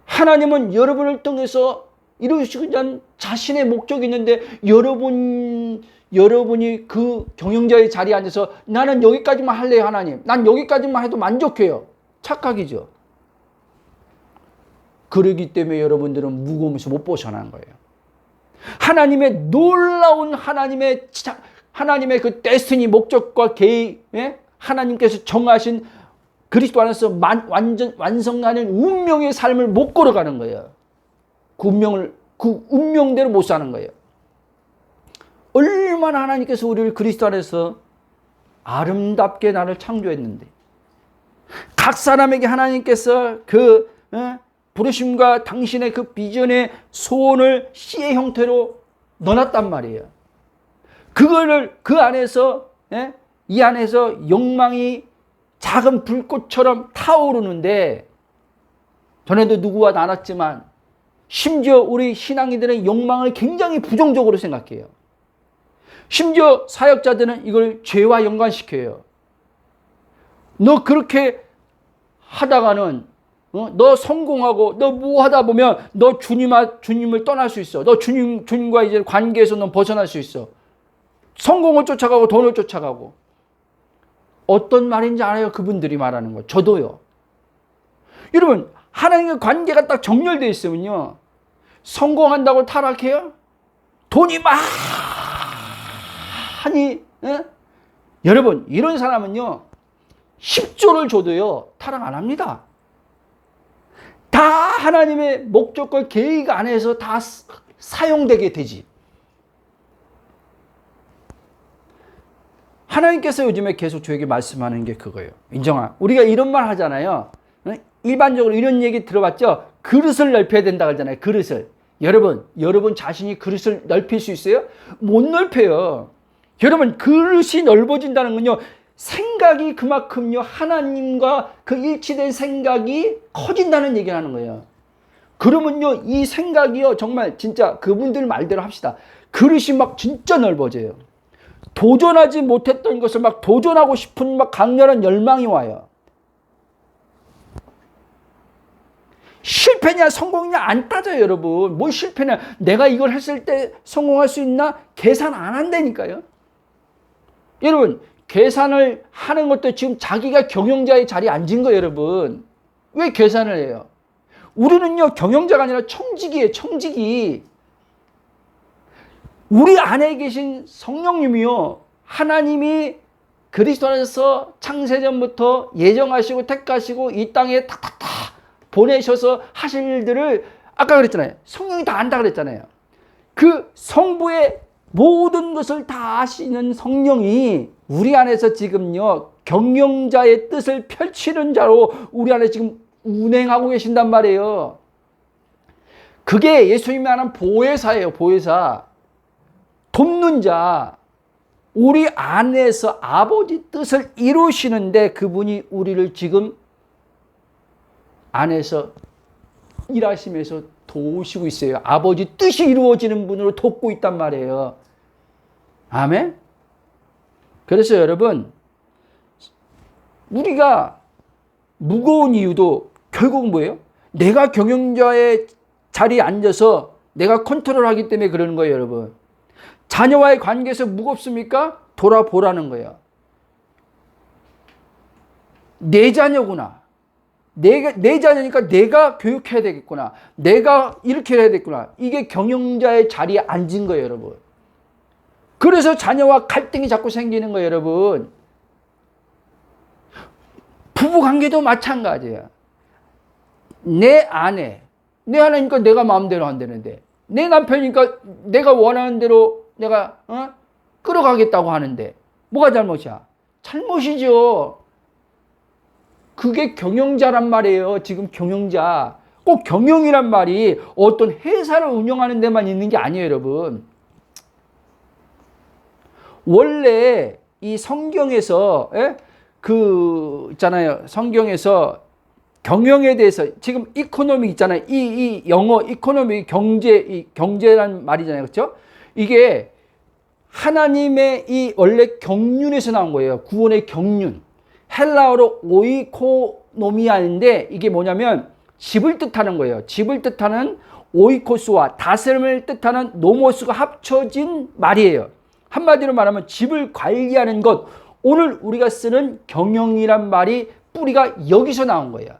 하나님은 여러분을 통해서 이루시고자 하는 자신의 목적이 있는데, 여러분이 그 경영자의 자리에 앉아서 나는 여기까지만 할래요 하나님. 난 여기까지만 해도 만족해요. 착각이죠. 그러기 때문에 여러분들은 무거움에서 못 벗어나는 거예요. 하나님의 놀라운 하나님의 그 데스티니 목적과 계획, 하나님께서 정하신 그리스도 안에서 완전 완성하는 운명의 삶을 못 걸어가는 거예요. 그 운명대로 못 사는 거예요. 얼마나 하나님께서 우리를 그리스도 안에서 아름답게 나를 창조했는데, 각 사람에게 하나님께서 그 부르심과 당신의 그 비전의 소원을 씨의 형태로 넣어놨단 말이에요. 그거를 그 안에서, 이 안에서 욕망이 작은 불꽃처럼 타오르는데, 전에도 누구와 나눴지만 심지어 우리 신앙인들은 욕망을 굉장히 부정적으로 생각해요. 심지어 사역자들은 이걸 죄와 연관시켜요. 너 그렇게 하다가는 너 성공하고 너 뭐 하다 보면 너 주님을 떠날 수 있어. 너 주님과 이제 관계에서 넌 벗어날 수 있어. 성공을 쫓아가고 돈을 쫓아가고. 어떤 말인지 알아요? 그분들이 말하는 거. 저도요. 여러분, 하나님과 관계가 딱 정렬되어 있으면요, 성공한다고 타락해요? 돈이 많이, 여러분, 이런 사람은요 10조를 줘도요 타락 안 합니다. 다 하나님의 목적과 계획 안에서 다 사용되게 되지. 하나님께서 요즘에 계속 저에게 말씀하는 게 그거예요. 인정아, 우리가 이런 말 하잖아요. 일반적으로 이런 얘기 들어봤죠? 그릇을 넓혀야 된다 그러잖아요. 그릇을. 여러분 자신이 그릇을 넓힐 수 있어요? 못 넓혀요. 여러분, 그릇이 넓어진다는 건요, 생각이 그만큼요 하나님과 그 일치된 생각이 커진다는 얘기를 하는 거예요. 그러면요 이 생각이요 정말 진짜 그분들 말대로 합시다. 그릇이 막 진짜 넓어져요. 도전하지 못했던 것을 막 도전하고 싶은 막 강렬한 열망이 와요. 실패냐 성공이냐 안 따져요. 여러분, 뭘 실패냐, 내가 이걸 했을 때 성공할 수 있나 계산 안 한다니까요. 여러분, 계산을 하는 것도 지금 자기가 경영자의 자리에 앉은 거예요. 여러분, 왜 계산을 해요? 우리는요 경영자가 아니라 청직이에요. 청직이. 우리 안에 계신 성령님이요, 하나님이 그리스도 안에서 창세전부터 예정하시고 택하시고 이 땅에 탁탁탁 보내셔서 하실 일들을 아까 그랬잖아요. 성령이 다 안다 그랬잖아요. 그 성부의 모든 것을 다 아시는 성령이 우리 안에서 지금요 경영자의 뜻을 펼치는 자로 우리 안에 지금 운행하고 계신단 말이에요. 그게 예수님이 하는 보혜사예요. 보혜사. 돕는 자. 우리 안에서 아버지 뜻을 이루시는데 그분이 우리를 지금 안에서 일하시면서 도우시고 있어요. 아버지 뜻이 이루어지는 분으로 돕고 있단 말이에요. 아멘? 그래서 여러분, 우리가 무거운 이유도 결국 뭐예요? 내가 경영자의 자리에 앉아서 내가 컨트롤하기 때문에 그러는 거예요. 여러분, 자녀와의 관계에서 무겁습니까? 돌아보라는 거예요. 내 자녀구나. 내 자녀니까 내가 교육해야 되겠구나. 내가 이렇게 해야 되겠구나. 이게 경영자의 자리에 앉은 거예요. 여러분, 그래서 자녀와 갈등이 자꾸 생기는 거예요. 여러분, 부부관계도 마찬가지예요. 내 아내니까 내가 마음대로 안 되는데, 내 남편이니까 내가 원하는 대로 내가 끌어가겠다고 하는데 뭐가 잘못이야? 잘못이죠. 그게 경영자란 말이에요. 지금 경영자. 꼭 경영이란 말이 어떤 회사를 운영하는 데만 있는 게 아니에요. 여러분, 원래 이 성경에서 있잖아요. 성경에서 경영에 대해서 지금 이코노믹 있잖아요. 이 영어 이코노믹 경제란 말이잖아요. 그렇죠? 이게 하나님의 이 원래 경륜에서 나온 거예요. 구원의 경륜. 헬라어로 오이코노미아인데 이게 뭐냐면 집을 뜻하는 거예요. 집을 뜻하는 오이코스와 다스림을 뜻하는 노모스가 합쳐진 말이에요. 한마디로 말하면 집을 관리하는 것. 오늘 우리가 쓰는 경영이란 말이 뿌리가 여기서 나온 거예요.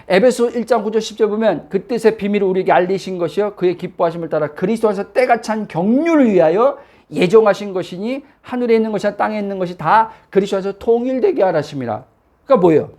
에베소 1장 9절 10절 보면 그 뜻의 비밀을 우리에게 알리신 것이요 그의 기뻐하심을 따라 그리스도 안에서 때가 찬 경륜을 위하여 예정하신 것이니 하늘에 있는 것이나 땅에 있는 것이 다 그리스도 안에서 통일되게 하라심이라. 그러니까 뭐예요?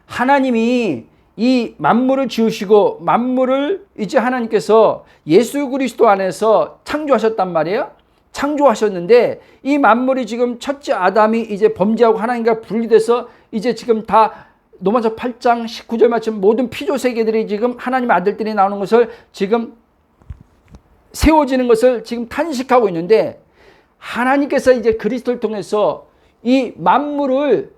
하나님이 이 만물을 지으시고 만물을 이제 하나님께서 예수 그리스도 안에서 창조하셨단 말이에요. 창조하셨는데 이 만물이 지금 첫째 아담이 이제 범죄하고 하나님과 분리돼서 이제 지금 다 로마서 8장 19절 말씀 모든 피조 세계들이 지금 하나님의 아들들이 나오는 것을 지금 세워지는 것을 지금 탄식하고 있는데 하나님께서 이제 그리스도를 통해서 이 만물을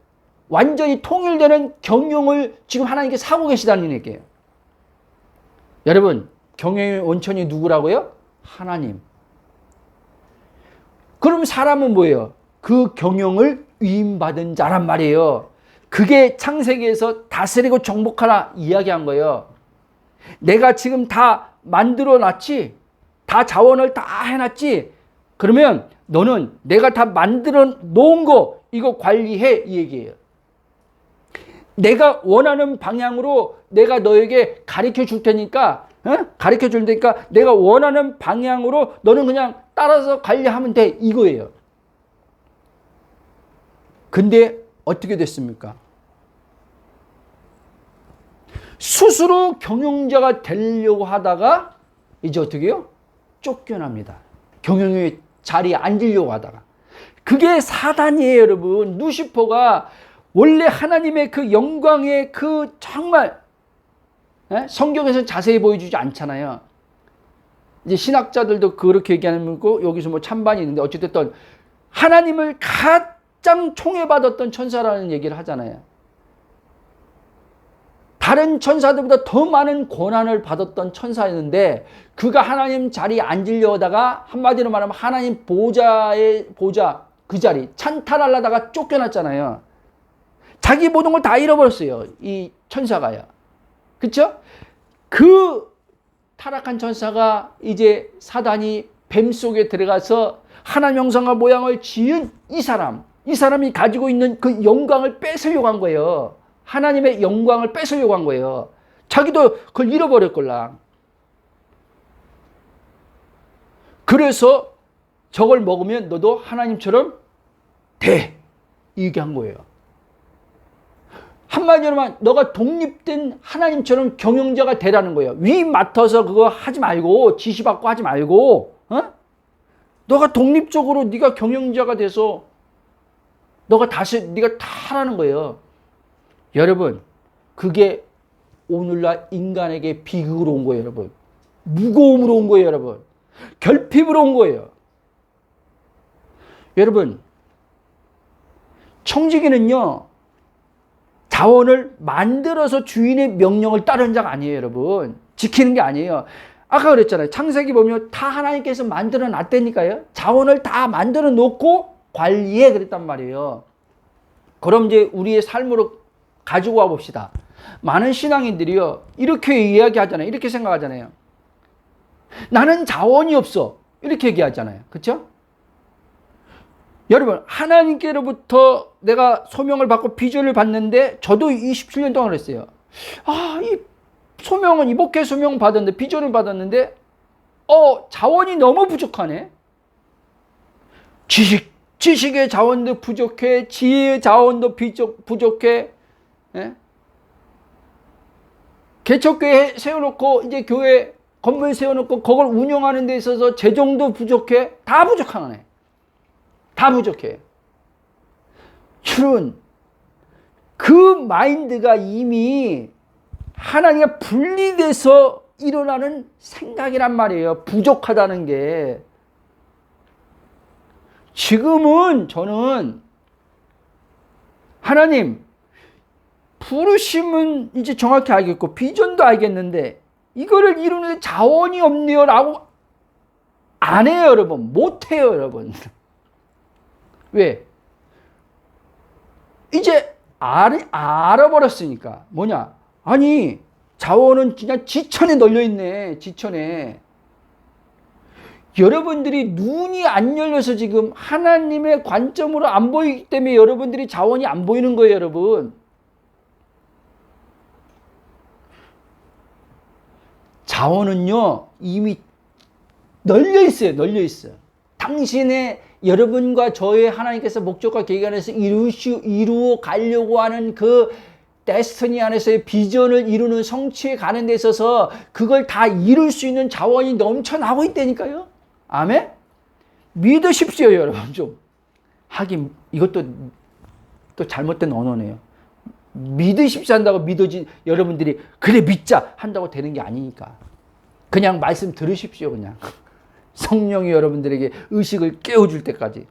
완전히 통일되는 경영을 지금 하나님께서 하고 계시다는 얘기예요. 여러분, 경영의 원천이 누구라고요? 하나님. 그럼 사람은 뭐예요? 그 경영을 위임받은 자란 말이에요. 그게 창세기에서 다스리고 정복하라 이야기한 거예요. 내가 지금 다 만들어 놨지? 다 자원을 다 해놨지? 그러면 너는 내가 다 만들어 놓은 거 이거 관리해 이 얘기예요. 내가 원하는 방향으로 내가 너에게 가르쳐 줄 테니까 가르쳐 줄 테니까 내가 원하는 방향으로 너는 그냥 따라서 관리하면 돼 이거예요. 근데 어떻게 됐습니까? 스스로 경영자가 되려고 하다가 이제 어떻게 해요? 쫓겨납니다. 경영의 자리에 앉으려고 하다가. 그게 사단이에요, 여러분. 루시퍼가 원래 하나님의 그 영광의 그 정말 성경에서 자세히 보여주지 않잖아요. 이제 신학자들도 그렇게 얘기하는 거고 여기서 뭐 찬반이 있는데 어찌됐든 하나님을 가장 총애받았던 천사라는 얘기를 하잖아요. 다른 천사들보다 더 많은 고난을 받았던 천사였는데 그가 하나님 자리에 앉으려 하다가 한마디로 말하면 하나님 보좌 그 자리 찬탈하려다가 쫓겨났잖아요. 자기 모든 걸 다 잃어버렸어요. 이 천사가요. 그렇죠? 그 타락한 천사가 이제 사단이 뱀 속에 들어가서 하나님 형상과 모양을 지은 이 사람이 가지고 있는 그 영광을 뺏으려고 한 거예요. 하나님의 영광을 뺏으려고 한 거예요. 자기도 그걸 잃어버렸걸랑. 그래서 저걸 먹으면 너도 하나님처럼 돼. 얘기한 거예요. 한마디로 말하면 너가 독립된 하나님처럼 경영자가 되라는 거예요. 위 맡아서 그거 하지 말고 지시받고 하지 말고 너가 독립적으로 네가 경영자가 돼서 네가 다 하라는 거예요. 여러분, 그게 오늘날 인간에게 비극으로 온 거예요, 여러분. 무거움으로 온 거예요, 여러분. 결핍으로 온 거예요. 여러분, 청지기는요, 자원을 만들어서 주인의 명령을 따르는 자가 아니에요, 여러분. 지키는 게 아니에요. 아까 그랬잖아요. 창세기 보면 다 하나님께서 만들어 놨다니까요. 자원을 다 만들어 놓고 관리해 그랬단 말이에요. 그럼 이제 우리의 삶으로 가지고 와 봅시다. 많은 신앙인들이요, 이렇게 이야기하잖아요. 이렇게 생각하잖아요. 나는 자원이 없어. 이렇게 얘기하잖아요. 그렇죠? 여러분, 하나님께로부터 내가 소명을 받고 비전을 받는데 저도 27년 동안 그랬어요. 이 소명은, 이 목회 소명 받았는데, 비전을 받았는데 자원이 너무 부족하네. 지식의 자원도 부족해. 지혜의 자원도 부족해. 예? 개척교회 세워놓고 이제 교회 건물 세워놓고 그걸 운영하는 데 있어서 재정도 부족해. 다 부족하네. 다 부족해. 여러분, 그 마인드가 이미 하나님과 분리돼서 일어나는 생각이란 말이에요. 부족하다는 게. 지금은 저는 하나님 부르심은 이제 정확히 알겠고 비전도 알겠는데 이거를 이루는 자원이 없네요 라고 안 해요, 여러분. 못 해요, 여러분. 왜? 이제 알아버렸으니까. 뭐냐? 아니, 자원은 그냥 지천에 널려 있네. 지천에. 여러분들이 눈이 안 열려서 지금 하나님의 관점으로 안 보이기 때문에 여러분들이 자원이 안 보이는 거예요, 여러분. 자원은요, 이미 널려 있어요, 널려 있어요. 당신의 여러분과 저의 하나님께서 목적과 계획 안에서 이루어 가려고 하는 그 데스티니 안에서의 비전을 이루는 성취에 가는 데 있어서 그걸 다 이룰 수 있는 자원이 넘쳐나고 있다니까요. 아멘? 믿으십시오, 여러분. 좀 하긴 이것도 또 잘못된 언어네요. 믿으십시오 한다고 여러분들이 그래 믿자 한다고 되는 게 아니니까 그냥 말씀 들으십시오. 그냥 성령이 여러분들에게 의식을 깨워줄 때까지.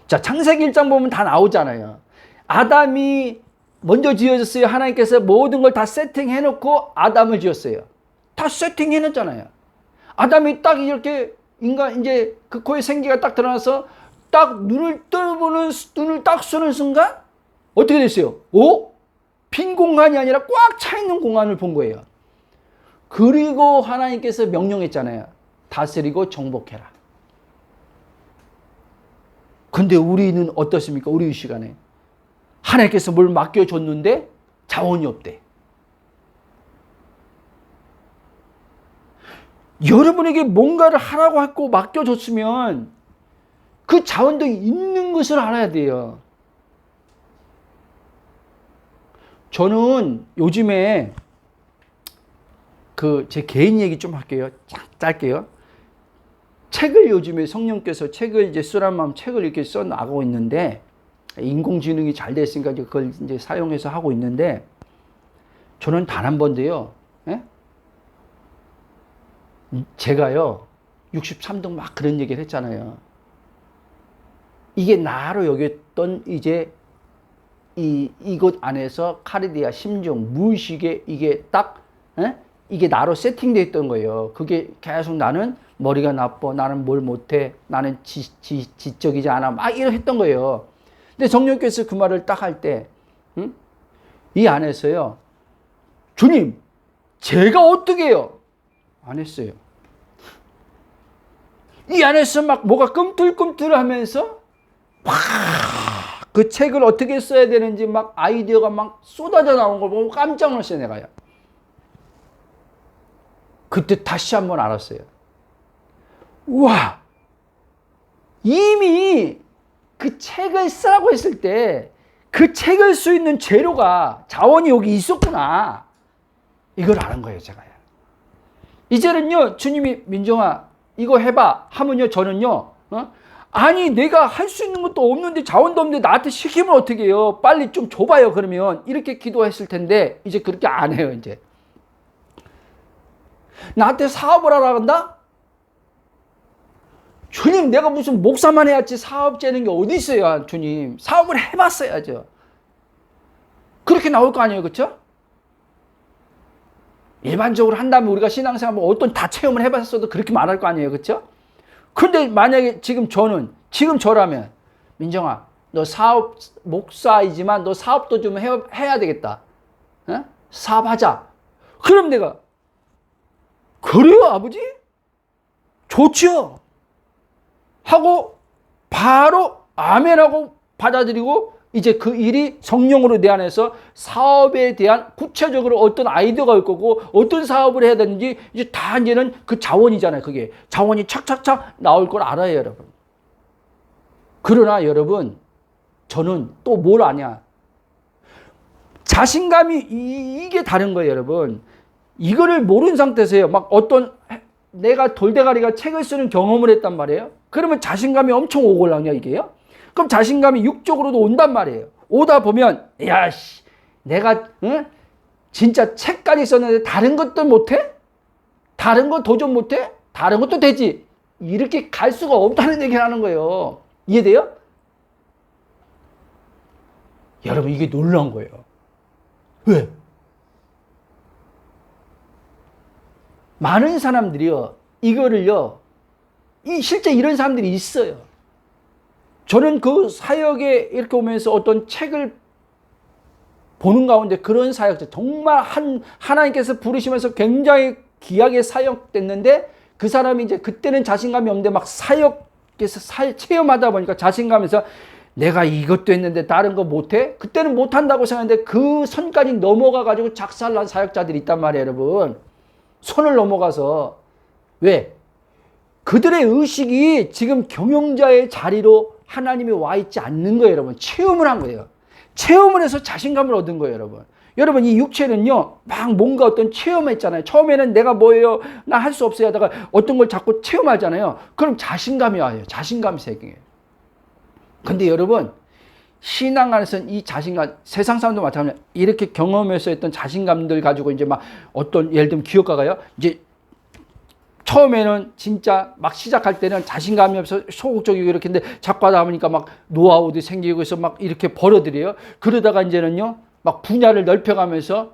자, 창세기 1장 보면 다 나오잖아요. 아담이 먼저 지어졌어요. 하나님께서 모든 걸 다 세팅해놓고 아담을 지었어요. 다 세팅해놨잖아요. 아담이 딱 이렇게 인간 이제 그 코에 생기가 딱 드러나서 딱 눈을 딱 쓰는 순간 어떻게 됐어요? 오? 빈 공간이 아니라 꽉 차 있는 공간을 본 거예요. 그리고 하나님께서 명령했잖아요. 다스리고 정복해라. 근데 우리는 어떻습니까? 우리 이 시간에 하나님께서 뭘 맡겨줬는데 자원이 없대. 여러분에게 뭔가를 하라고 했고 맡겨줬으면 그 자원도 있는 것을 알아야 돼요. 저는 요즘에 제 개인 얘기 좀 할게요. 짧게요. 책을 요즘에 성령께서 책을 이제 쓰란 마음 책을 이렇게 써 나가고 있는데 인공지능이 잘 됐으니까 이제 그걸 이제 사용해서 하고 있는데 저는 단 한 번도요. 예? 제가요 63등 막 그런 얘기를 했잖아요. 이게 나로 여겼던 이제 이곳 안에서 카리디아 심정 무의식에 이게 딱 이게 나로 세팅되어 있던 거예요. 그게 계속 나는 머리가 나빠, 나는 뭘 못해, 나는 지적이지 않아 막 이렇게 했던 거예요. 근데 성령께서 그 말을 딱 할 때 이 안에서요 주님 제가 어떻게 해요? 안 했어요. 이 안에서 막 뭐가 꿈틀꿈틀하면서 팍 그 책을 어떻게 써야 되는지 막 아이디어가 막 쏟아져 나온 걸 보고 깜짝 놀랐어요, 내가요. 그때 다시 한번 알았어요. 우와, 이미 그 책을 쓰라고 했을 때 그 책을 쓸 수 있는 재료가 자원이 여기 있었구나. 이걸 아는 거예요, 제가요. 이제는요, 주님이 민정아 이거 해봐 하면요, 저는요, 아니 내가 할 수 있는 것도 없는데 자원도 없는데 나한테 시키면 어떻게 해요? 빨리 좀 줘봐요. 그러면 이렇게 기도했을 텐데 이제 그렇게 안 해요. 이제 나한테 사업을 하라 한다? 주님 내가 무슨 목사만 해야지 사업자는 게 어디 있어요. 주님 사업을 해봤어야죠. 그렇게 나올 거 아니에요. 그렇죠? 일반적으로 한다면 우리가 신앙생활 어떤 다 체험을 해봤어도 그렇게 말할 거 아니에요. 그렇죠? 근데 만약에 지금 저라면 민정아 너 사업 목사이지만 너 사업도 좀 해야 되겠다. 어? 사업하자. 그럼 내가 그래요 아버지? 좋죠. 하고 바로 아멘하고 받아들이고 이제 그 일이 성령으로 내 안에서 사업에 대한 구체적으로 어떤 아이디어가 올 거고 어떤 사업을 해야 되는지 이제 다 이제는 그 자원이잖아요. 그게 자원이 착착착 나올 걸 알아요, 여러분. 그러나 여러분 저는 또 뭘 아냐? 자신감이 이게 다른 거예요, 여러분. 이거를 모르는 상태에서요. 막 어떤 내가 돌대가리가 책을 쓰는 경험을 했단 말이에요. 그러면 자신감이 엄청 오골랑이야 이게요. 그럼 자신감이 육적으로도 온단 말이에요. 오다 보면 야씨 내가 진짜 책까지 썼는데 다른 것도 못해? 다른 거 도전 못해? 다른 것도 되지. 이렇게 갈 수가 없다는 얘기를 하는 거예요. 이해돼요? 여러분 이게 놀라운 거예요. 왜? 많은 사람들이요 이거를요 실제 이런 사람들이 있어요. 저는 그 사역에 이렇게 오면서 어떤 책을 보는 가운데 그런 사역자 정말 하나님께서 부르시면서 굉장히 귀하게 사역됐는데 그 사람이 이제 그때는 자신감이 없는데 막 사역에서 체험하다 보니까 자신감에서 내가 이것도 했는데 다른 거 못해? 그때는 못한다고 생각했는데 그 선까지 넘어가가지고 작살난 사역자들이 있단 말이에요, 여러분. 선을 넘어가서. 왜? 그들의 의식이 지금 경영자의 자리로 하나님이 와 있지 않는 거예요, 여러분. 체험을 한 거예요. 체험을 해서 자신감을 얻은 거예요, 여러분. 여러분, 이 육체는요, 막 뭔가 어떤 체험했잖아요. 처음에는 내가 뭐예요? 나 할 수 없어요 하다가 어떤 걸 자꾸 체험하잖아요. 그럼 자신감이 와요. 자신감이 생겨요. 근데 여러분, 신앙 안에서는 이 자신감, 세상 사람도 마찬가지로 이렇게 경험해서 했던 자신감들 가지고 이제 막 어떤, 예를 들면 기업가가요, 이제 처음에는 진짜 막 시작할 때는 자신감이 없어 소극적이고 이렇게 했는데 자꾸 하다 보니까 막 노하우도 생기고 해서 막 이렇게 벌어들여요. 그러다가 이제는요, 막 분야를 넓혀가면서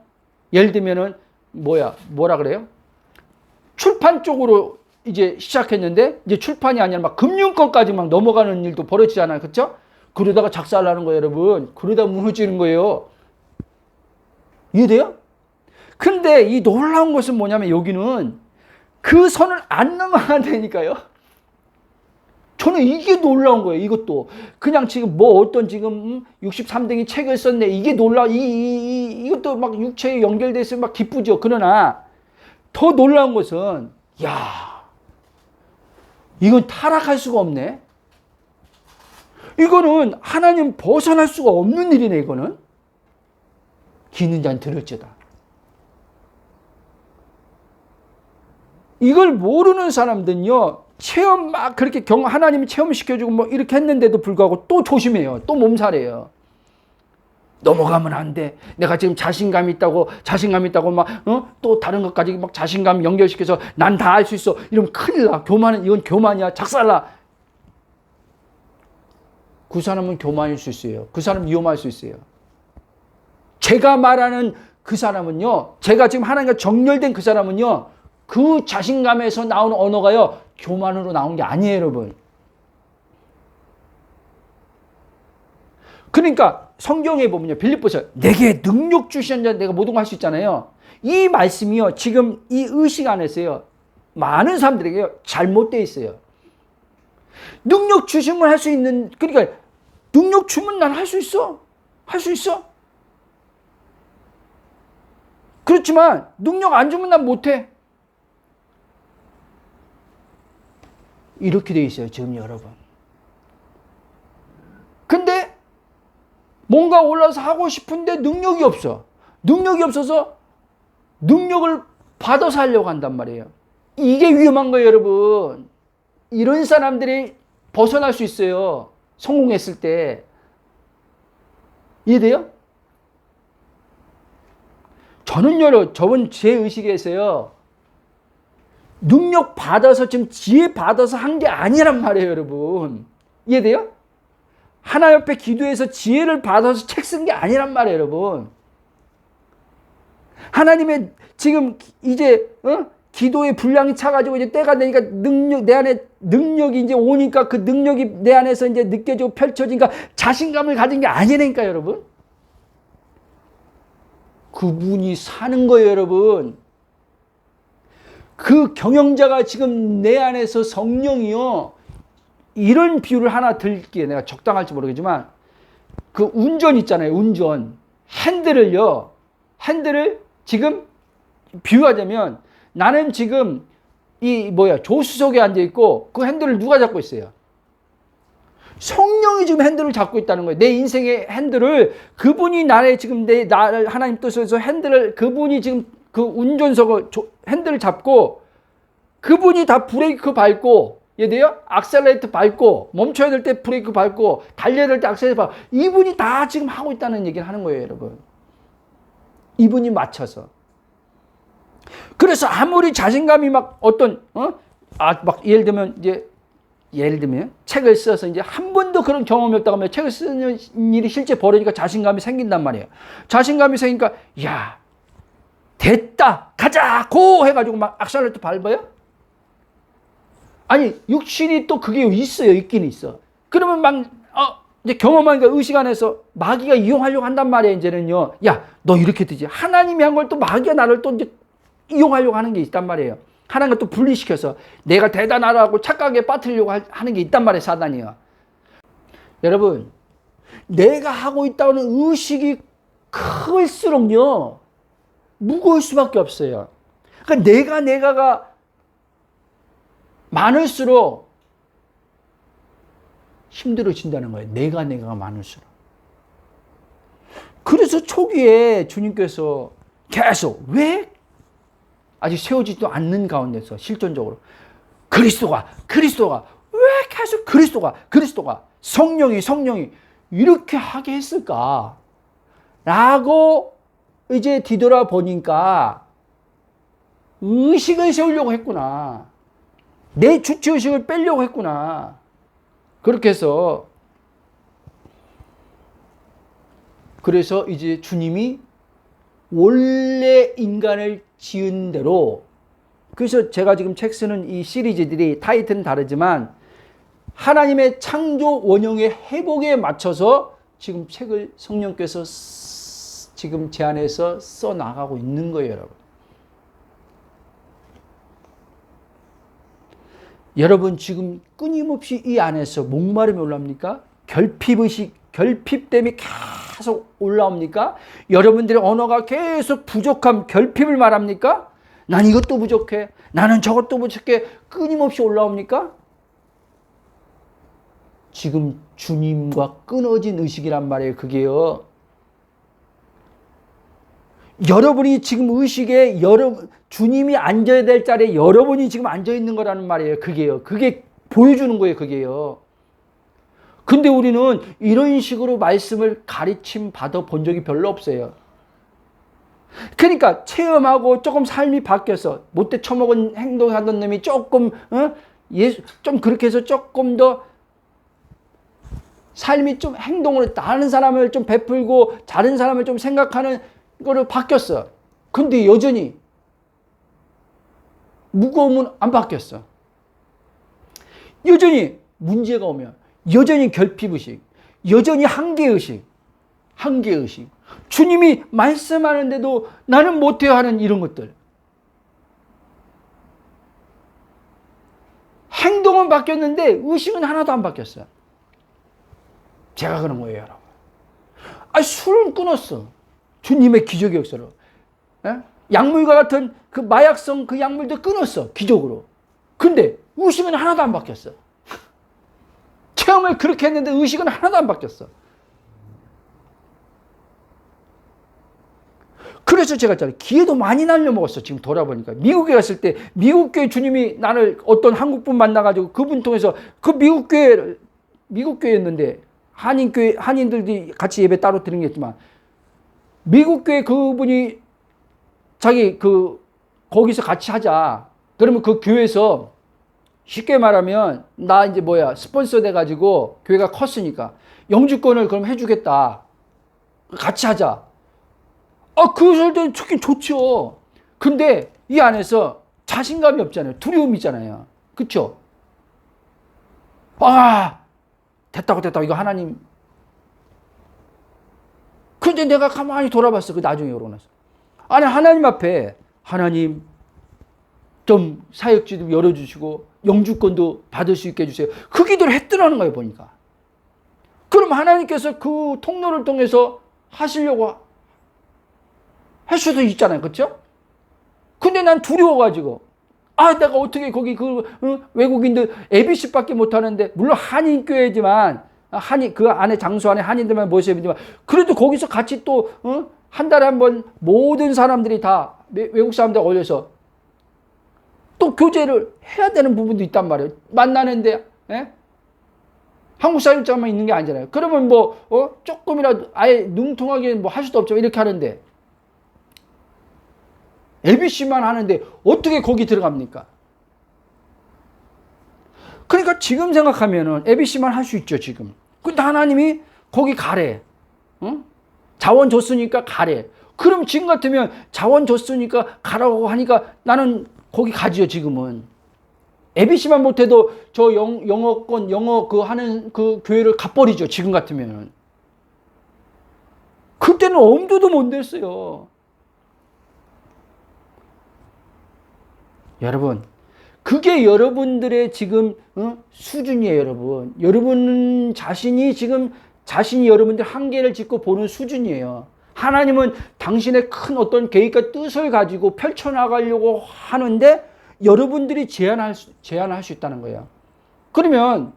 예를 들면은 뭐라 그래요? 출판 쪽으로 이제 시작했는데 이제 출판이 아니라 막 금융권까지 막 넘어가는 일도 벌어지잖아요. 그렇죠? 그러다가 작살나는 거예요, 여러분. 그러다 무너지는 거예요. 이해돼요? 근데 이 놀라운 것은 뭐냐면 여기는 그 선을 안 넘어야 되니까요. 저는 이게 놀라운 거예요. 이것도 그냥 지금 뭐 어떤 지금 63등이 책을 썼네, 이게 이것도 막 육체에 연결돼 있으면 막 기쁘죠. 그러나 더 놀라운 것은, 야, 이건 타락할 수가 없네. 이거는 하나님 벗어날 수가 없는 일이네. 이거는 기는 자는 들을지어다. 이걸 모르는 사람들은요, 체험 막 그렇게 하나님이 체험시켜주고 뭐 이렇게 했는데도 불구하고 또 조심해요. 또 몸살이에요. 넘어가면 안 돼. 내가 지금 자신감 있다고 막, 또 다른 것까지 막 자신감 연결시켜서 난 다 할 수 있어. 이러면 큰일 나. 이건 교만이야. 작살나. 그 사람은 교만일 수 있어요. 그 사람 위험할 수 있어요. 제가 말하는 그 사람은요, 제가 지금 하나님과 정렬된 그 사람은요, 그 자신감에서 나오는 언어가요, 교만으로 나온 게 아니에요, 여러분. 그러니까 성경에 보면요, 빌립보서 내게 능력 주시는 자 내가 모든 걸 할 수 있잖아요. 이 말씀이요, 지금 이 의식 안에서요, 많은 사람들에게요, 잘못되어 있어요. 능력 주시면 할 수 있는, 그러니까 능력 주면 난 할 수 있어. 할 수 있어. 그렇지만 능력 안 주면 난 못해. 이렇게 돼 있어요, 지금 여러분. 근데 뭔가 올라서 하고 싶은데 능력이 없어. 능력이 없어서 능력을 받아서 하려고 한단 말이에요. 이게 위험한 거예요, 여러분. 이런 사람들이 벗어날 수 있어요. 성공했을 때. 이해돼요? 저는 저번 제 의식에서요, 능력 받아서 지금 지혜 받아서 한 게 아니란 말이에요, 여러분. 이해돼요? 하나 옆에 기도해서 지혜를 받아서 책 쓴 게 아니란 말이에요, 여러분. 하나님의 지금 이제 기도의 분량이 차가지고 이제 때가 되니까 내 안에 능력이 이제 오니까 그 능력이 내 안에서 이제 느껴지고 펼쳐지니까 자신감을 가진 게 아니라니까, 여러분. 그분이 사는 거예요, 여러분. 그 경영자가 지금 내 안에서 성령이요. 이런 비유를 하나 드릴게요. 내가 적당할지 모르겠지만, 그 운전 있잖아요, 운전. 핸들을 지금 비유하자면, 나는 지금 조수석에 앉아있고, 그 핸들을 누가 잡고 있어요? 성령이 지금 핸들을 잡고 있다는 거예요. 내 인생의 핸들을, 그분이 나를 지금 나를 하나님 뜻에서 그분이 지금 그 운전석을, 핸들을 잡고, 그분이 다 브레이크 밟고, 이해돼요? 악셀레이터 밟고, 멈춰야 될 때 브레이크 밟고, 달려야 될 때 악셀레이터 밟고, 이분이 다 지금 하고 있다는 얘기를 하는 거예요, 여러분. 이분이 맞춰서. 그래서 아무리 자신감이 막 예를 들면 책을 써서 이제 한 번도 그런 경험이 없다고 하면 책을 쓰는 일이 실제 벌어지니까 자신감이 생긴단 말이에요. 자신감이 생기니까, 야, 됐다, 가자, 고! 해가지고 막 악셀레이터 밟아요? 아니, 육신이 또 그게 있어요. 있긴 있어. 그러면 막, 이제 경험하니까 의식 안에서 마귀가 이용하려고 한단 말이에요, 이제는요. 야, 너 이렇게 되지. 하나님이 한 걸 또 마귀가 나를 또 이제 이용하려고 하는 게 있단 말이에요. 하나님과 또 분리시켜서 내가 대단하다고 착각에 빠뜨리려고 하는 게 있단 말이에요, 사단이요. 여러분, 내가 하고 있다는 의식이 클수록요, 무거울 수밖에 없어요. 그러니까 내가가 많을수록 힘들어진다는 거예요. 내가가 많을수록. 그래서 초기에 주님께서 계속 왜 아직 세워지지도 않는 가운데서 실존적으로 그리스도가 왜 계속 그리스도가 성령이 이렇게 하게 했을까? 라고 이제 뒤돌아보니까 의식을 세우려고 했구나. 내 주체의식을 빼려고 했구나. 그렇게 해서 그래서 이제 주님이 원래 인간을 지은 대로, 그래서 제가 지금 책 쓰는 이 시리즈들이 타이틀은 다르지만 하나님의 창조 원형의 회복에 맞춰서 지금 책을 성령께서 지금 제안해서 써 나가고 있는 거예요, 여러분. 여러분 지금 끊임없이 이 안에서 목마름이 올라옵니까? 결핍됨이 계속 올라옵니까? 여러분들의 언어가 계속 부족함, 결핍을 말합니까? 난 이것도 부족해, 나는 저것도 부족해, 끊임없이 올라옵니까? 지금 주님과 끊어진 의식이란 말이에요, 그게요. 여러분이 지금 의식에 주님이 앉아야 될 자리에 여러분이 지금 앉아 있는 거라는 말이에요. 그게요. 그게 보여주는 거예요. 그게요. 근데 우리는 이런 식으로 말씀을 가르침 받아 본 적이 별로 없어요. 그러니까 체험하고 조금 삶이 바뀌어서 못돼 처먹은 행동하던 놈이 조금 좀 그렇게 해서 조금 더 삶이 좀 행동으로 다른 사람을 좀 베풀고 다른 사람을 좀 생각하는 거로 바뀌었어. 근데 여전히 무거움은 안 바뀌었어. 여전히 문제가 오면 여전히 결핍의식, 여전히 한계의식. 주님이 말씀하는데도 나는 못해야 하는 이런 것들. 행동은 바뀌었는데 의식은 하나도 안 바뀌었어요. 제가 그런 거예요, 여러분. 술은 끊었어. 주님의 기적의 역사로. 약물과 같은 그 마약성 그 약물도 끊었어, 기적으로. 근데 의식은 하나도 안 바뀌었어. 체험을 그렇게 했는데 의식은 하나도 안 바뀌었어. 그래서 제가 기회도 많이 날려먹었어. 지금 돌아보니까 미국에 갔을 때 미국 교회 주님이 나를 어떤 한국분 만나가지고 그분 통해서 그 미국 교회였는데 한인들이 같이 예배 따로 드린 게 있지만 미국 교회 그분이 자기 거기서 같이 하자. 그러면 그 교회에서 쉽게 말하면 나 이제 스폰서 돼가지고 교회가 컸으니까 영주권을 그럼 해주겠다. 같이 하자. 그 소리도 좋긴 좋죠. 근데 이 안에서 자신감이 없잖아요. 두려움이 있잖아요. 그쵸? 됐다고 이거 하나님. 근데 내가 가만히 돌아봤어. 그 나중에 그러고 나서. 아니 하나님 앞에 하나님 좀 사역지도 열어주시고 영주권도 받을 수 있게 해주세요. 그 기도를 했더라는 거예요, 보니까. 그럼 하나님께서 그 통로를 통해서 하시려고 할 수도 있잖아요. 그렇죠? 근데 난 두려워가지고 내가 어떻게 거기 외국인들 ABC밖에 못하는데, 물론 한인교회지만 그 안에 장소 안에 한인들만 모셔야지만 그래도 거기서 같이 또 한 달에 한 번 모든 사람들이 다 외국 사람들 올려서 또 교제를 해야 되는 부분도 있단 말이에요. 만나는데 한국 사역자만 있는 게 아니잖아요. 그러면 조금이라도 아예 능통하게 할 수도 없죠. 이렇게 하는데 ABC만 하는데 어떻게 거기 들어갑니까? 그러니까 지금 생각하면은 ABC만 할 수 있죠, 지금. 근데 하나님이 거기 가래. 자원 줬으니까 가래. 그럼 지금 같으면 자원 줬으니까 가라고 하니까 나는 거기 가지요, 지금은. ABC만 못해도 저 영어권, 영어 하는 그 교회를 가버리죠, 지금 같으면. 그때는 엄두도 못 냈어요. 여러분, 그게 여러분들의 지금 수준이에요, 여러분. 여러분 자신이 지금 자신이 여러분들 한계를 짚고 보는 수준이에요. 하나님은 당신의 큰 어떤 계획과 뜻을 가지고 펼쳐나가려고 하는데 여러분들이 제한할 수 있다는 거예요. 그러면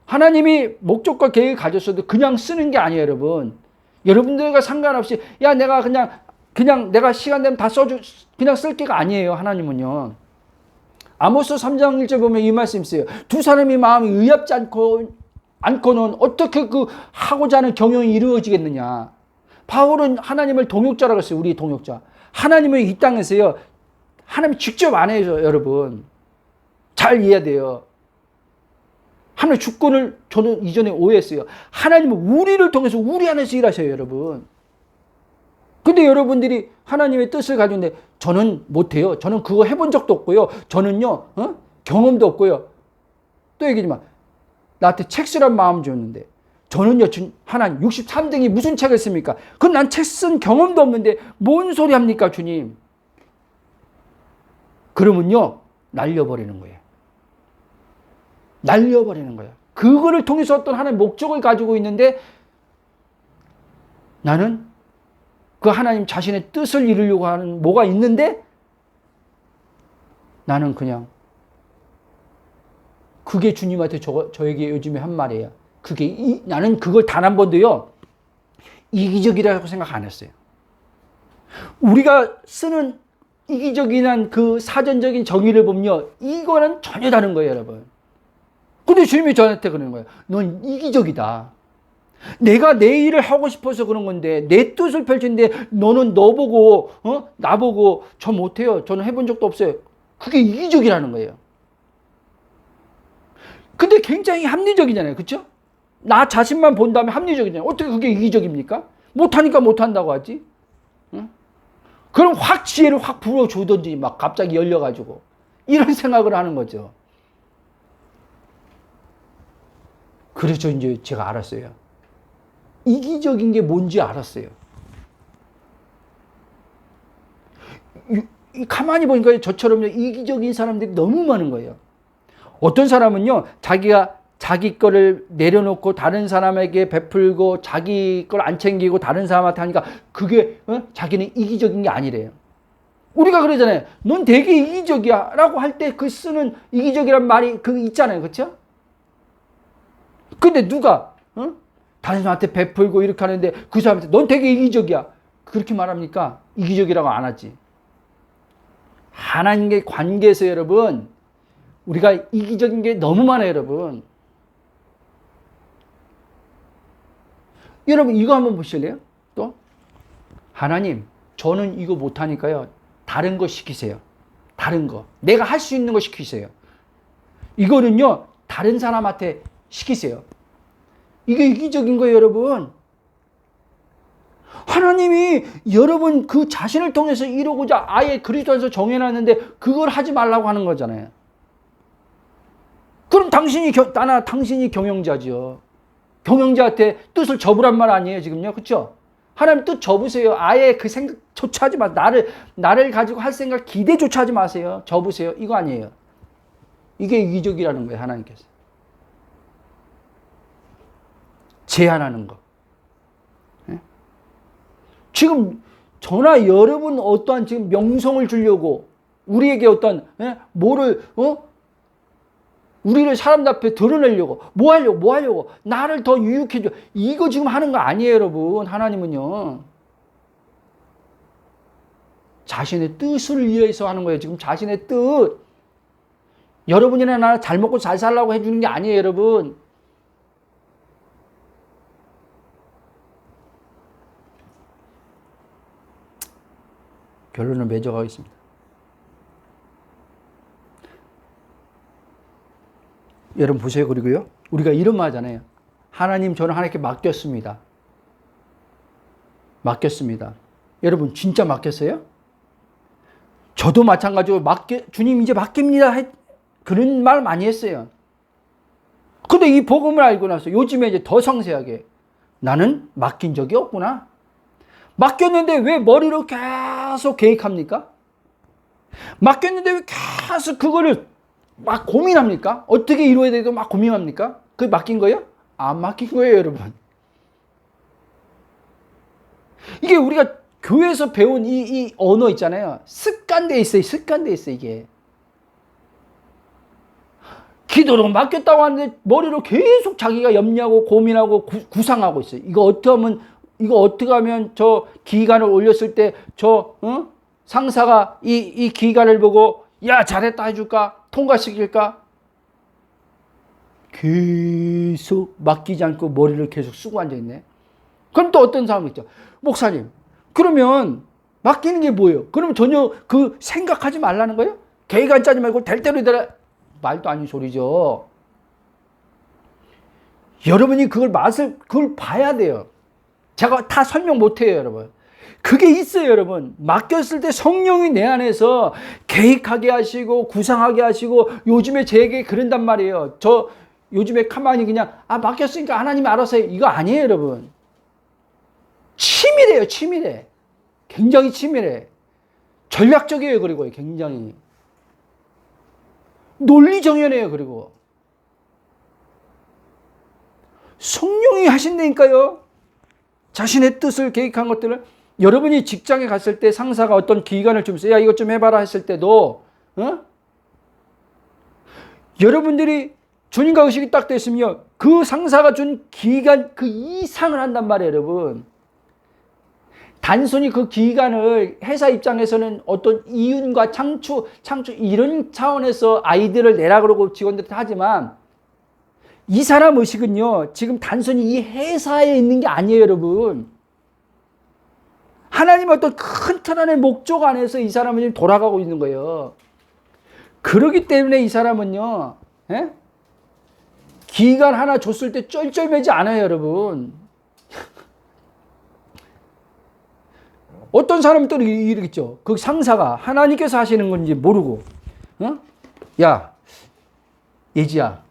하나님이 목적과 계획을 가졌어도 그냥 쓰는 게 아니에요, 여러분. 여러분들과 상관없이 야 내가 그냥 내가 시간 되면 다 써주 그냥 쓸 게가 아니에요. 하나님은요. 아모스 3장 1절 보면 이 말씀 있어요. 두 사람이 마음이 의합지 않고는 어떻게 그 하고자 하는 경영이 이루어지겠느냐. 바울은 하나님을 동역자라고 했어요. 우리 동역자. 하나님은 이 땅에서요. 하나님 직접 안 해요, 여러분. 잘 이해해야 돼요. 하나님의 주권을 저는 이전에 오해했어요. 하나님은 우리를 통해서 우리 안에서 일하셔요, 여러분. 근데 여러분들이 하나님의 뜻을 가지고 있는데 저는 못해요. 저는 그거 해본 적도 없고요. 저는요, 경험도 없고요. 또 얘기지만 나한테 책 쓰란 마음 줬는데 저는요, 하나님 63등이 무슨 책을 씁니까? 그건 난 책 쓴 경험도 없는데 뭔 소리 합니까, 주님? 그러면요, 날려버리는 거예요. 날려버리는 거예요. 그거를 통해서 어떤 하나의 목적을 가지고 있는데 나는 그 하나님 자신의 뜻을 이루려고 하는 뭐가 있는데 나는 그냥 그게 주님한테 저에게 요즘에 한 말이에요. 나는 그걸 단 한 번도요 이기적이라고 생각 안 했어요. 우리가 쓰는 이기적인 그 사전적인 정의를 보면요 이거는 전혀 다른 거예요, 여러분. 근데 주님이 저한테 그러는 거예요. 넌 이기적이다. 내가 내 일을 하고 싶어서 그런 건데 내 뜻을 펼치는데 너는 너보고 나보고 저 못해요. 저는 해본 적도 없어요. 그게 이기적이라는 거예요. 근데 굉장히 합리적이잖아요. 그렇죠? 나 자신만 본 다음에 합리적이잖아요. 어떻게 그게 이기적입니까? 못하니까 못한다고 하지? 응? 그럼 확 지혜를 확 불어주든지 막 갑자기 열려가지고 이런 생각을 하는 거죠. 그래서 이제 제가 알았어요. 이기적인 게 뭔지 알았어요. 가만히 보니까 저처럼 이기적인 사람들이 너무 많은 거예요. 어떤 사람은요, 자기 거를 내려놓고 다른 사람에게 베풀고 자기 걸 안 챙기고 다른 사람한테 하니까 그게 자기는 이기적인 게 아니래요. 우리가 그러잖아요. 넌 되게 이기적이야 라고 할 때 그 쓰는 이기적이란 말이 그 있잖아요. 그렇죠? 근데 누가 다른 사람한테 베풀고 이렇게 하는데 그 사람한테 넌 되게 이기적이야 그렇게 말합니까? 이기적이라고 안 하지. 하나님의 관계에서 여러분 우리가 이기적인 게 너무 많아요, 여러분. 여러분 이거 한번 보실래요? 또 하나님 저는 이거 못하니까요 다른 거 시키세요. 다른 거 내가 할 수 있는 거 시키세요. 이거는요 다른 사람한테 시키세요. 이게 이기적인 거예요, 여러분. 하나님이 여러분 그 자신을 통해서 이루고자 아예 그리스도 안에서 정해놨는데 그걸 하지 말라고 하는 거잖아요. 그럼 당신이 경영자죠. 경영자한테 뜻을 접으란 말 아니에요, 지금요, 그렇죠? 하나님 뜻 접으세요. 아예 그 생각조차 하지 마. 나를 가지고 할 생각 기대조차 하지 마세요. 접으세요. 이거 아니에요. 이게 이기적이라는 거예요, 하나님께서. 제한하는 거. 지금 저나 여러분 어떠한 지금 명성을 주려고 우리에게 어떤 우리를 사람 앞에 드러내려고 뭐 하려고 나를 더 유익해줘 이거 지금 하는 거 아니에요, 여러분. 하나님은요 자신의 뜻을 위해서 하는 거예요. 지금 자신의 뜻. 여러분이나 나 잘 먹고 잘 살라고 해주는 게 아니에요, 여러분. 결론을 맺어가겠습니다. 여러분 보세요. 그리고요. 우리가 이런 말 하잖아요. 하나님 저는 하나님께 맡겼습니다. 맡겼습니다. 여러분 진짜 맡겼어요? 저도 마찬가지로 주님 이제 맡깁니다. 그런 말 많이 했어요. 근데 이 복음을 알고 나서 요즘에 이제 더 상세하게 나는 맡긴 적이 없구나. 맡겼는데 왜 머리로 계속 계획합니까? 맡겼는데 왜 계속 그거를 막 고민합니까? 어떻게 이루어야 되도 막 고민합니까? 그게 맡긴 거예요? 안 맡긴 거예요, 여러분. 이게 우리가 교회에서 배운 이 언어 있잖아요. 습관돼 있어요. 습관돼 있어요, 이게. 기도로 맡겼다고 하는데 머리로 계속 자기가 염려하고 고민하고 구상하고 있어요. 이거 어떻게 하면 저 기간을 올렸을 때 상사가 이 기간을 보고 야, 잘했다 해줄까? 통과시킬까? 계속 맡기지 않고 머리를 계속 쓰고 앉아있네. 그럼 또 어떤 사람이 있죠. 목사님, 그러면 맡기는 게 뭐예요? 그러면 전혀 그 생각하지 말라는 거예요? 계획안 짜지 말고 될 대로 되라. 말도 아닌 소리죠. 여러분이 그걸 봐야 돼요. 제가 다 설명 못 해요, 여러분. 그게 있어요, 여러분. 맡겼을 때 성령이 내 안에서 계획하게 하시고 구상하게 하시고 요즘에 제게 그런단 말이에요. 저 요즘에 가만히 그냥 맡겼으니까 하나님이 알아서 해. 이거 아니에요, 여러분. 치밀해요, 치밀해. 굉장히 치밀해. 전략적이에요, 그리고 굉장히. 논리정연해요, 그리고. 성령이 하신다니까요. 자신의 뜻을 계획한 것들을. 여러분이 직장에 갔을 때 상사가 어떤 기간을 주면서 야, 이것 좀 해봐라 했을 때도 여러분들이 주님과 의식이 딱 됐으면 그 상사가 준 기간 그 이상을 한단 말이에요, 여러분. 단순히 그 기간을 회사 입장에서는 어떤 이윤과 창출 이런 차원에서 아이디어를 내라 그러고 직원들한테 하지만 이 사람 의식은요, 지금 단순히 이 회사에 있는 게 아니에요, 여러분. 하나님의 어떤 큰 틀 안의 목적 안에서 이 사람은 지금 돌아가고 있는 거예요. 그렇기 때문에 이 사람은요, 기간 하나 줬을 때 쩔쩔매지 않아요, 여러분. 어떤 사람은 또 이러겠죠. 그 상사가 하나님께서 하시는 건지 모르고, 야, 예지야,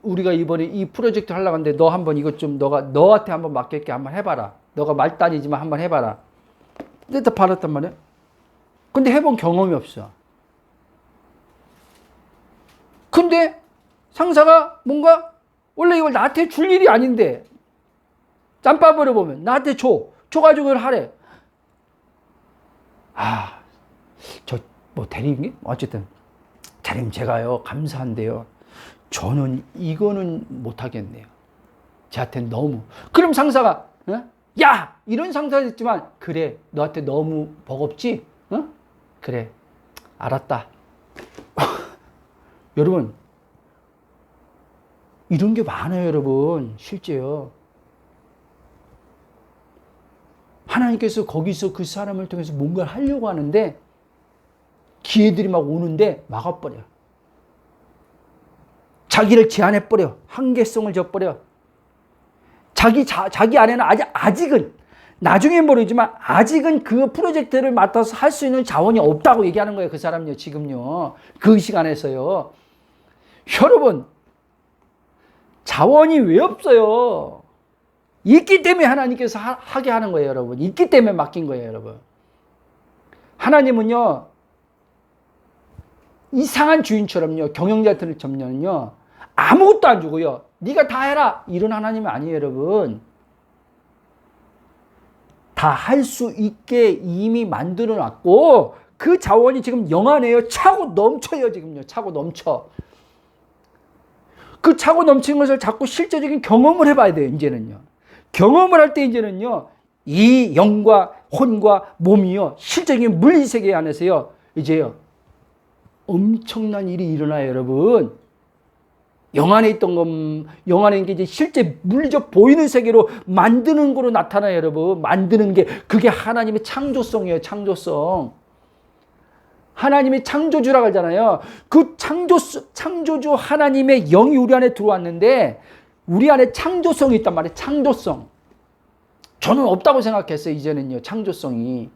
우리가 이번에 이 프로젝트 하려고 하는데 너 한번 이것 좀 너한테 한번 맡길게. 한번 해봐라. 너가 말단이지만 한번 해봐라. 근데 다 받았단 말이야. 근데 해본 경험이 없어. 근데 상사가 뭔가 원래 이걸 나한테 줄 일이 아닌데 짬밥으로 보면 나한테 줘가지고 이걸 하래. 대리님? 어쨌든 대리님 제가요 감사한데요. 저는 이거는 못하겠네요. 저한테는 너무. 그럼 상사가 야! 이런 상사가 있지만 그래 너한테 너무 버겁지? 그래 알았다. 여러분 이런 게 많아요, 여러분. 실제요. 하나님께서 거기서 그 사람을 통해서 뭔가를 하려고 하는데 기회들이 막 오는데 막아버려. 자기를 제한해버려. 한계성을 져버려. 자기 안에는 아직은 나중엔 모르지만 아직은 그 프로젝트를 맡아서 할 수 있는 자원이 없다고 얘기하는 거예요. 그 사람요. 지금요. 그 시간에서요. 여러분 자원이 왜 없어요? 있기 때문에 하나님께서 하게 하는 거예요, 여러분. 있기 때문에 맡긴 거예요, 여러분. 하나님은요, 이상한 주인처럼요, 경영자들처럼요, 아무것도 안 주고요, 네가 다 해라. 이런 하나님이 아니에요, 여러분. 다 할 수 있게 이미 만들어 놨고, 그 자원이 지금 영안에요. 차고 넘쳐요, 지금요. 차고 넘쳐. 그 차고 넘치는 것을 자꾸 실제적인 경험을 해봐야 돼요, 이제는요. 경험을 할 때 이제는요, 이 영과 혼과 몸이요, 실적인 물리세계 안에서요, 이제요, 엄청난 일이 일어나요, 여러분. 영 안에 있던 영 안에 있는 게 이제 실제 물리적 보이는 세계로 만드는 거로 나타나요, 여러분. 만드는 게, 그게 하나님의 창조성이에요, 창조성. 하나님의 창조주라고 하잖아요. 그 창조주 하나님의 영이 우리 안에 들어왔는데, 우리 안에 창조성이 있단 말이에요. 창조성. 저는 없다고 생각했어요. 이제는요. 창조성이.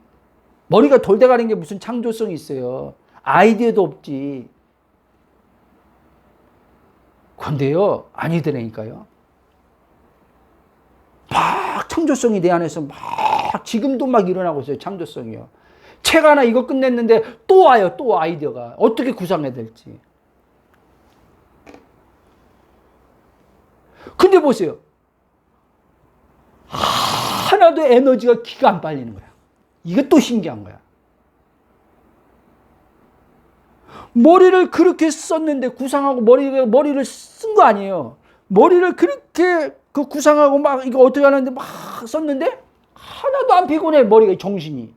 머리가 돌대가는 게 무슨 창조성이 있어요. 아이디어도 없지. 근데요. 아니더라니까요. 막 창조성이 내 안에서 막 지금도 막 일어나고 있어요. 창조성이요. 책 하나 이거 끝냈는데 또 와요. 또 아이디어가. 어떻게 구상해야 될지. 근데 보세요. 하나도 에너지가 기가 안 빨리는 거야. 이게 또 신기한 거야. 머리를 그렇게 썼는데 구상하고 머리를 쓴 거 아니에요. 머리를 그렇게 그 구상하고 막 이거 어떻게 하는데 막 썼는데 하나도 안 피곤해. 머리가 정신이.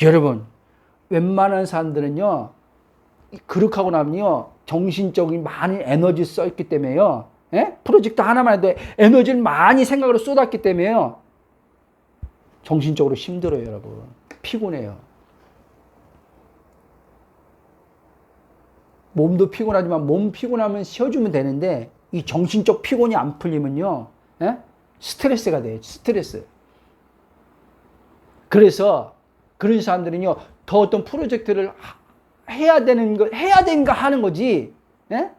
여러분 웬만한 사람들은요 그렇게 하고 나면요 정신적인 많은 에너지 썼기 때문에요. 예? 프로젝트 하나만 해도 에너지를 많이 생각으로 쏟았기 때문에요. 정신적으로 힘들어요, 여러분. 피곤해요. 몸도 피곤하지만 몸 피곤하면 쉬어주면 되는데 이 정신적 피곤이 안 풀리면요. 예? 스트레스가 돼요. 스트레스. 그래서 그런 사람들은요. 더 어떤 프로젝트를 해야 되는가 하는 거지. 예?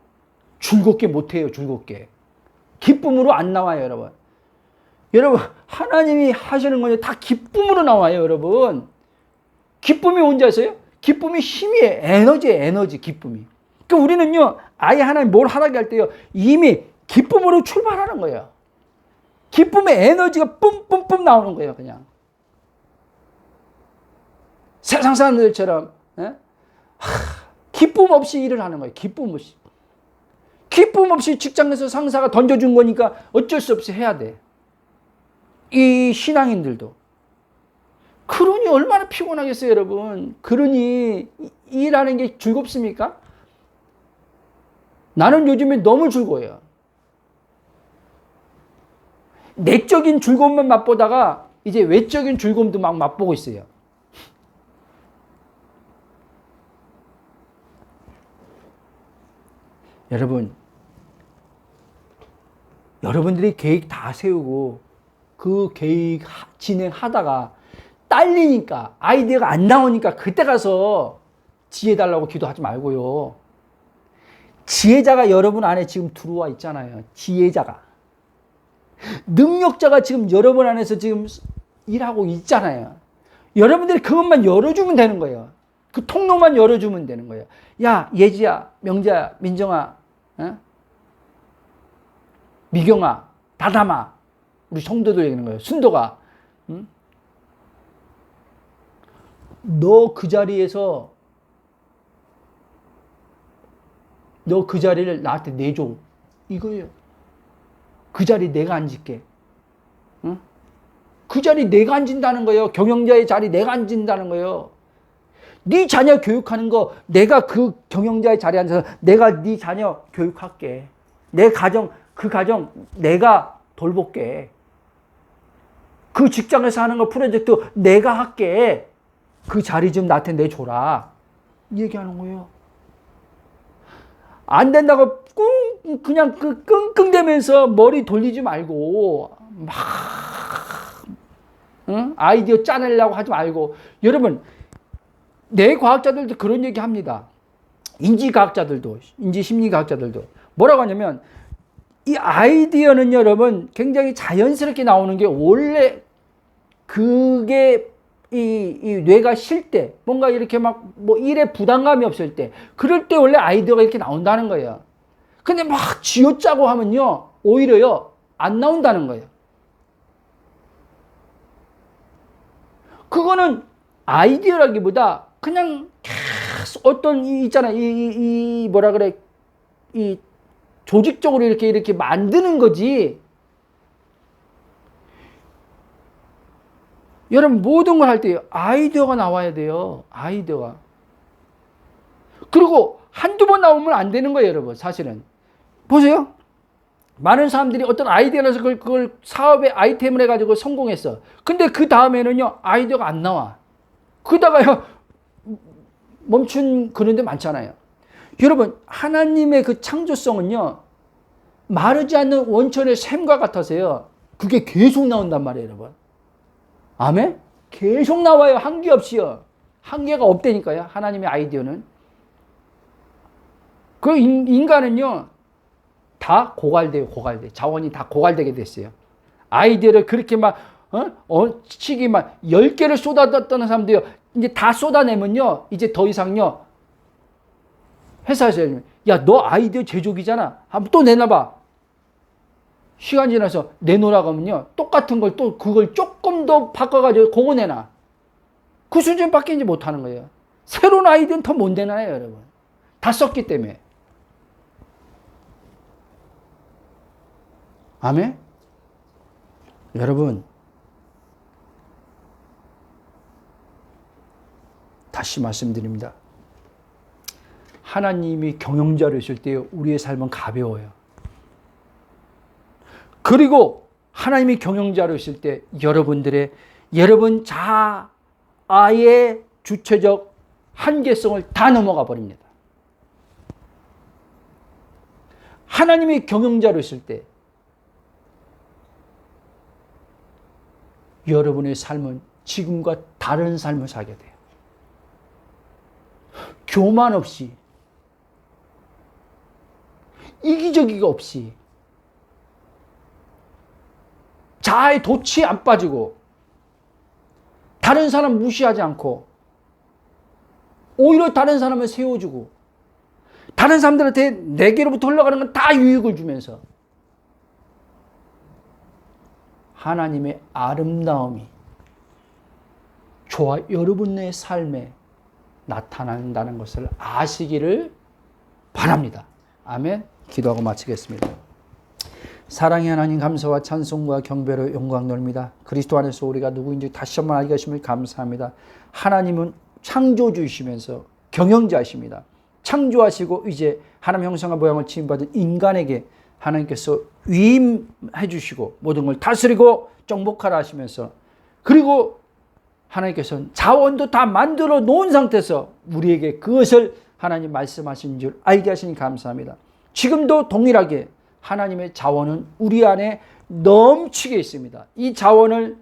즐겁게 못해요. 즐겁게. 기쁨으로 안 나와요, 여러분. 여러분 하나님이 하시는 거는 다 기쁨으로 나와요, 여러분. 기쁨이 뭔지 아세요? 기쁨이 힘이에요. 에너지예요, 에너지, 기쁨이. 그러니까 우리는요, 아예 하나님 뭘 하라고 할 때요, 이미 기쁨으로 출발하는 거예요. 기쁨의 에너지가 뿜뿜뿜 나오는 거예요, 그냥. 세상 사람들처럼, 기쁨 없이 일을 하는 거예요, 기쁨 없이. 기쁨 없이 직장에서 상사가 던져준 거니까 어쩔 수 없이 해야 돼. 이 신앙인들도. 그러니 얼마나 피곤하겠어요, 여러분. 그러니 일하는 게 즐겁습니까? 나는 요즘에 너무 즐거워요. 내적인 즐거움만 맛보다가 이제 외적인 즐거움도 막 맛보고 있어요. 여러분, 여러분들이 계획 다 세우고 그 계획 진행하다가 딸리니까 아이디어가 안 나오니까 그때 가서 지혜 달라고 기도하지 말고요. 지혜자가 여러분 안에 지금 들어와 있잖아요. 지혜자가. 능력자가 지금 여러분 안에서 지금 일하고 있잖아요. 여러분들이 그것만 열어주면 되는 거예요. 그 통로만 열어주면 되는 거예요. 야, 예지야, 명자야, 민정아, 미경아, 다담아, 우리 성도들 얘기하는 거예요. 순도가. 응? 너 그 자리에서 너 그 자리를 나한테 내줘. 이거예요. 그 자리 내가 앉을게. 응? 그 자리 내가 앉는다는 거예요. 경영자의 자리 내가 앉는다는 거예요. 네 자녀 교육하는 거 내가 그 경영자의 자리에 앉아서 내가 네 자녀 교육할게. 내 가정, 그 가정 내가 돌볼게. 그 직장에서 하는 거 프로젝트 내가 할게. 그 자리 좀 나한테 내줘라. 얘기하는 거예요. 안 된다고 그냥 그 끙끙대면서 머리 돌리지 말고 막 응? 아이디어 짜내려고 하지 말고. 여러분 뇌과학자들도 그런 얘기 합니다. 인지과학자들도, 인지심리과학자들도 뭐라고 하냐면 이 아이디어는 여러분 굉장히 자연스럽게 나오는 게 원래 그게 이 뇌가 쉴 때 뭔가 이렇게 막 뭐 일에 부담감이 없을 때 그럴 때 원래 아이디어가 이렇게 나온다는 거예요. 근데 막 쥐어짜고 하면요 오히려요 안 나온다는 거예요. 그거는 아이디어라기보다 그냥 계속 어떤 있잖아 이 뭐라 그래 이 조직적으로 이렇게 만드는 거지. 여러분 모든 걸 할 때 아이디어가 나와야 돼요. 아이디어가. 그리고 한두 번 나오면 안 되는 거예요, 여러분. 사실은. 보세요. 많은 사람들이 어떤 아이디어라서 그걸 사업의 아이템을 해가지고 성공했어. 근데 그 다음에는요, 아이디어가 안 나와. 그러다가요, 멈춘 그런 데 많잖아요. 여러분, 하나님의 그 창조성은요, 마르지 않는 원천의 샘과 같아서요, 그게 계속 나온단 말이에요, 여러분. 아멘? 계속 나와요. 한계 없이요. 한계가 없다니까요. 하나님의 아이디어는. 그 인간은요. 다 고갈돼요. 고갈돼. 자원이 다 고갈되게 됐어요. 아이디어를 그렇게 막 치기만 10개를 쏟아졌던 사람들이요. 이제 다 쏟아내면요. 이제 더 이상요. 회사에서 야, 너 아이디어 제조기잖아. 한번 또 내놔봐. 시간 지나서 내놓으라고 하면요. 똑같은 걸 또 그걸 조금 더 바꿔가지고 그거 내놔. 그 수준밖에 이제 못하는 거예요. 새로운 아이디어는 더 못 내놔요, 여러분. 다 썼기 때문에. 아멘? 여러분, 다시 말씀드립니다. 하나님이 경영자로 있을 때 우리의 삶은 가벼워요. 그리고 하나님이 경영자로 있을 때 여러분 자아의 주체적 한계성을 다 넘어가 버립니다. 하나님이 경영자로 있을 때 여러분의 삶은 지금과 다른 삶을 살게 돼요. 교만 없이, 이기적이가 없이, 자아의 도취에 안 빠지고, 다른 사람 무시하지 않고, 오히려 다른 사람을 세워주고, 다른 사람들한테 내게로부터 흘러가는 건 다 유익을 주면서 하나님의 아름다움이 저와 여러분의 삶에 나타난다는 것을 아시기를 바랍니다. 아멘. 기도하고 마치겠습니다. 사랑의 하나님, 감사와 찬송과 경배로 영광 돌립니다. 그리스도 안에서 우리가 누구인지 다시 한번 알게 하심을 감사합니다. 하나님은 창조주이시면서 경영자이십니다. 창조하시고 이제 하나님 형상과 모양을 지음받은 인간에게 하나님께서 위임해 주시고 모든 걸 다스리고 정복하라 하시면서, 그리고 하나님께서는 자원도 다 만들어 놓은 상태에서 우리에게 그것을 하나님 말씀하신 줄 알게 하시니 감사합니다. 지금도 동일하게 하나님의 자원은 우리 안에 넘치게 있습니다. 이 자원을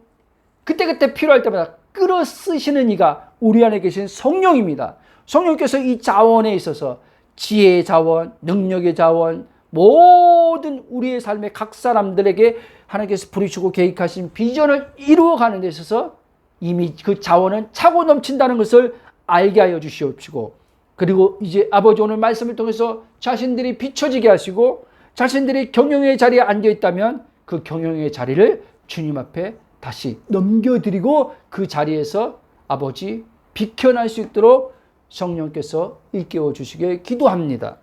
그때그때 필요할 때마다 끌어 쓰시는 이가 우리 안에 계신 성령입니다. 성령께서 이 자원에 있어서 지혜의 자원, 능력의 자원, 모든 우리의 삶의 각 사람들에게 하나님께서 부르시고 계획하신 비전을 이루어가는 데 있어서 이미 그 자원은 차고 넘친다는 것을 알게 하여 주시옵시고, 그리고 이제 아버지 오늘 말씀을 통해서 자신들이 비춰지게 하시고 자신들이 경영의 자리에 앉아 있다면 그 경영의 자리를 주님 앞에 다시 넘겨드리고 그 자리에서 아버지 비켜날 수 있도록 성령께서 일깨워 주시게 기도합니다.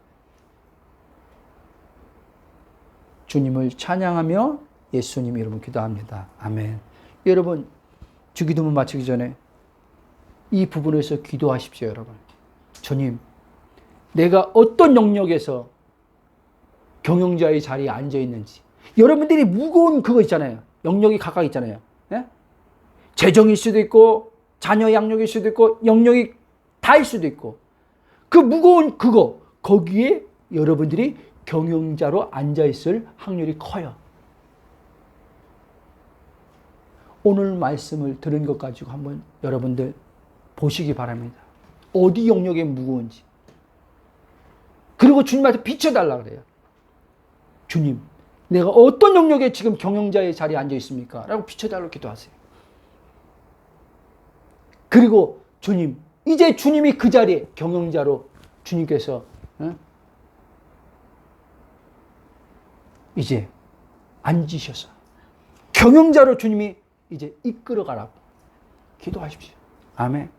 주님을 찬양하며 예수님 이름으로 기도합니다. 아멘. 여러분, 주기도문 마치기 전에 이 부분에서 기도하십시오. 여러분, 주님, 내가 어떤 영역에서 경영자의 자리에 앉아 있는지. 여러분들이 무거운 그거 있잖아요. 영역이 각각 있잖아요. 예? 재정일 수도 있고 자녀 양육일 수도 있고 영역이 다일 수도 있고, 그 무거운 그거, 거기에 여러분들이 경영자로 앉아 있을 확률이 커요. 오늘 말씀을 들은 것 가지고 한번 여러분들 보시기 바랍니다. 어디 영역에 무거운지. 그리고 주님한테 비춰달라 그래요. 주님, 내가 어떤 영역에 지금 경영자의 자리에 앉아 있습니까? 라고 비춰달라고 기도하세요. 그리고 주님, 이제 주님이 그 자리에 경영자로 주님께서 이제 앉으셔서 경영자로 주님이 이제 이끌어가라고 기도하십시오. 아멘.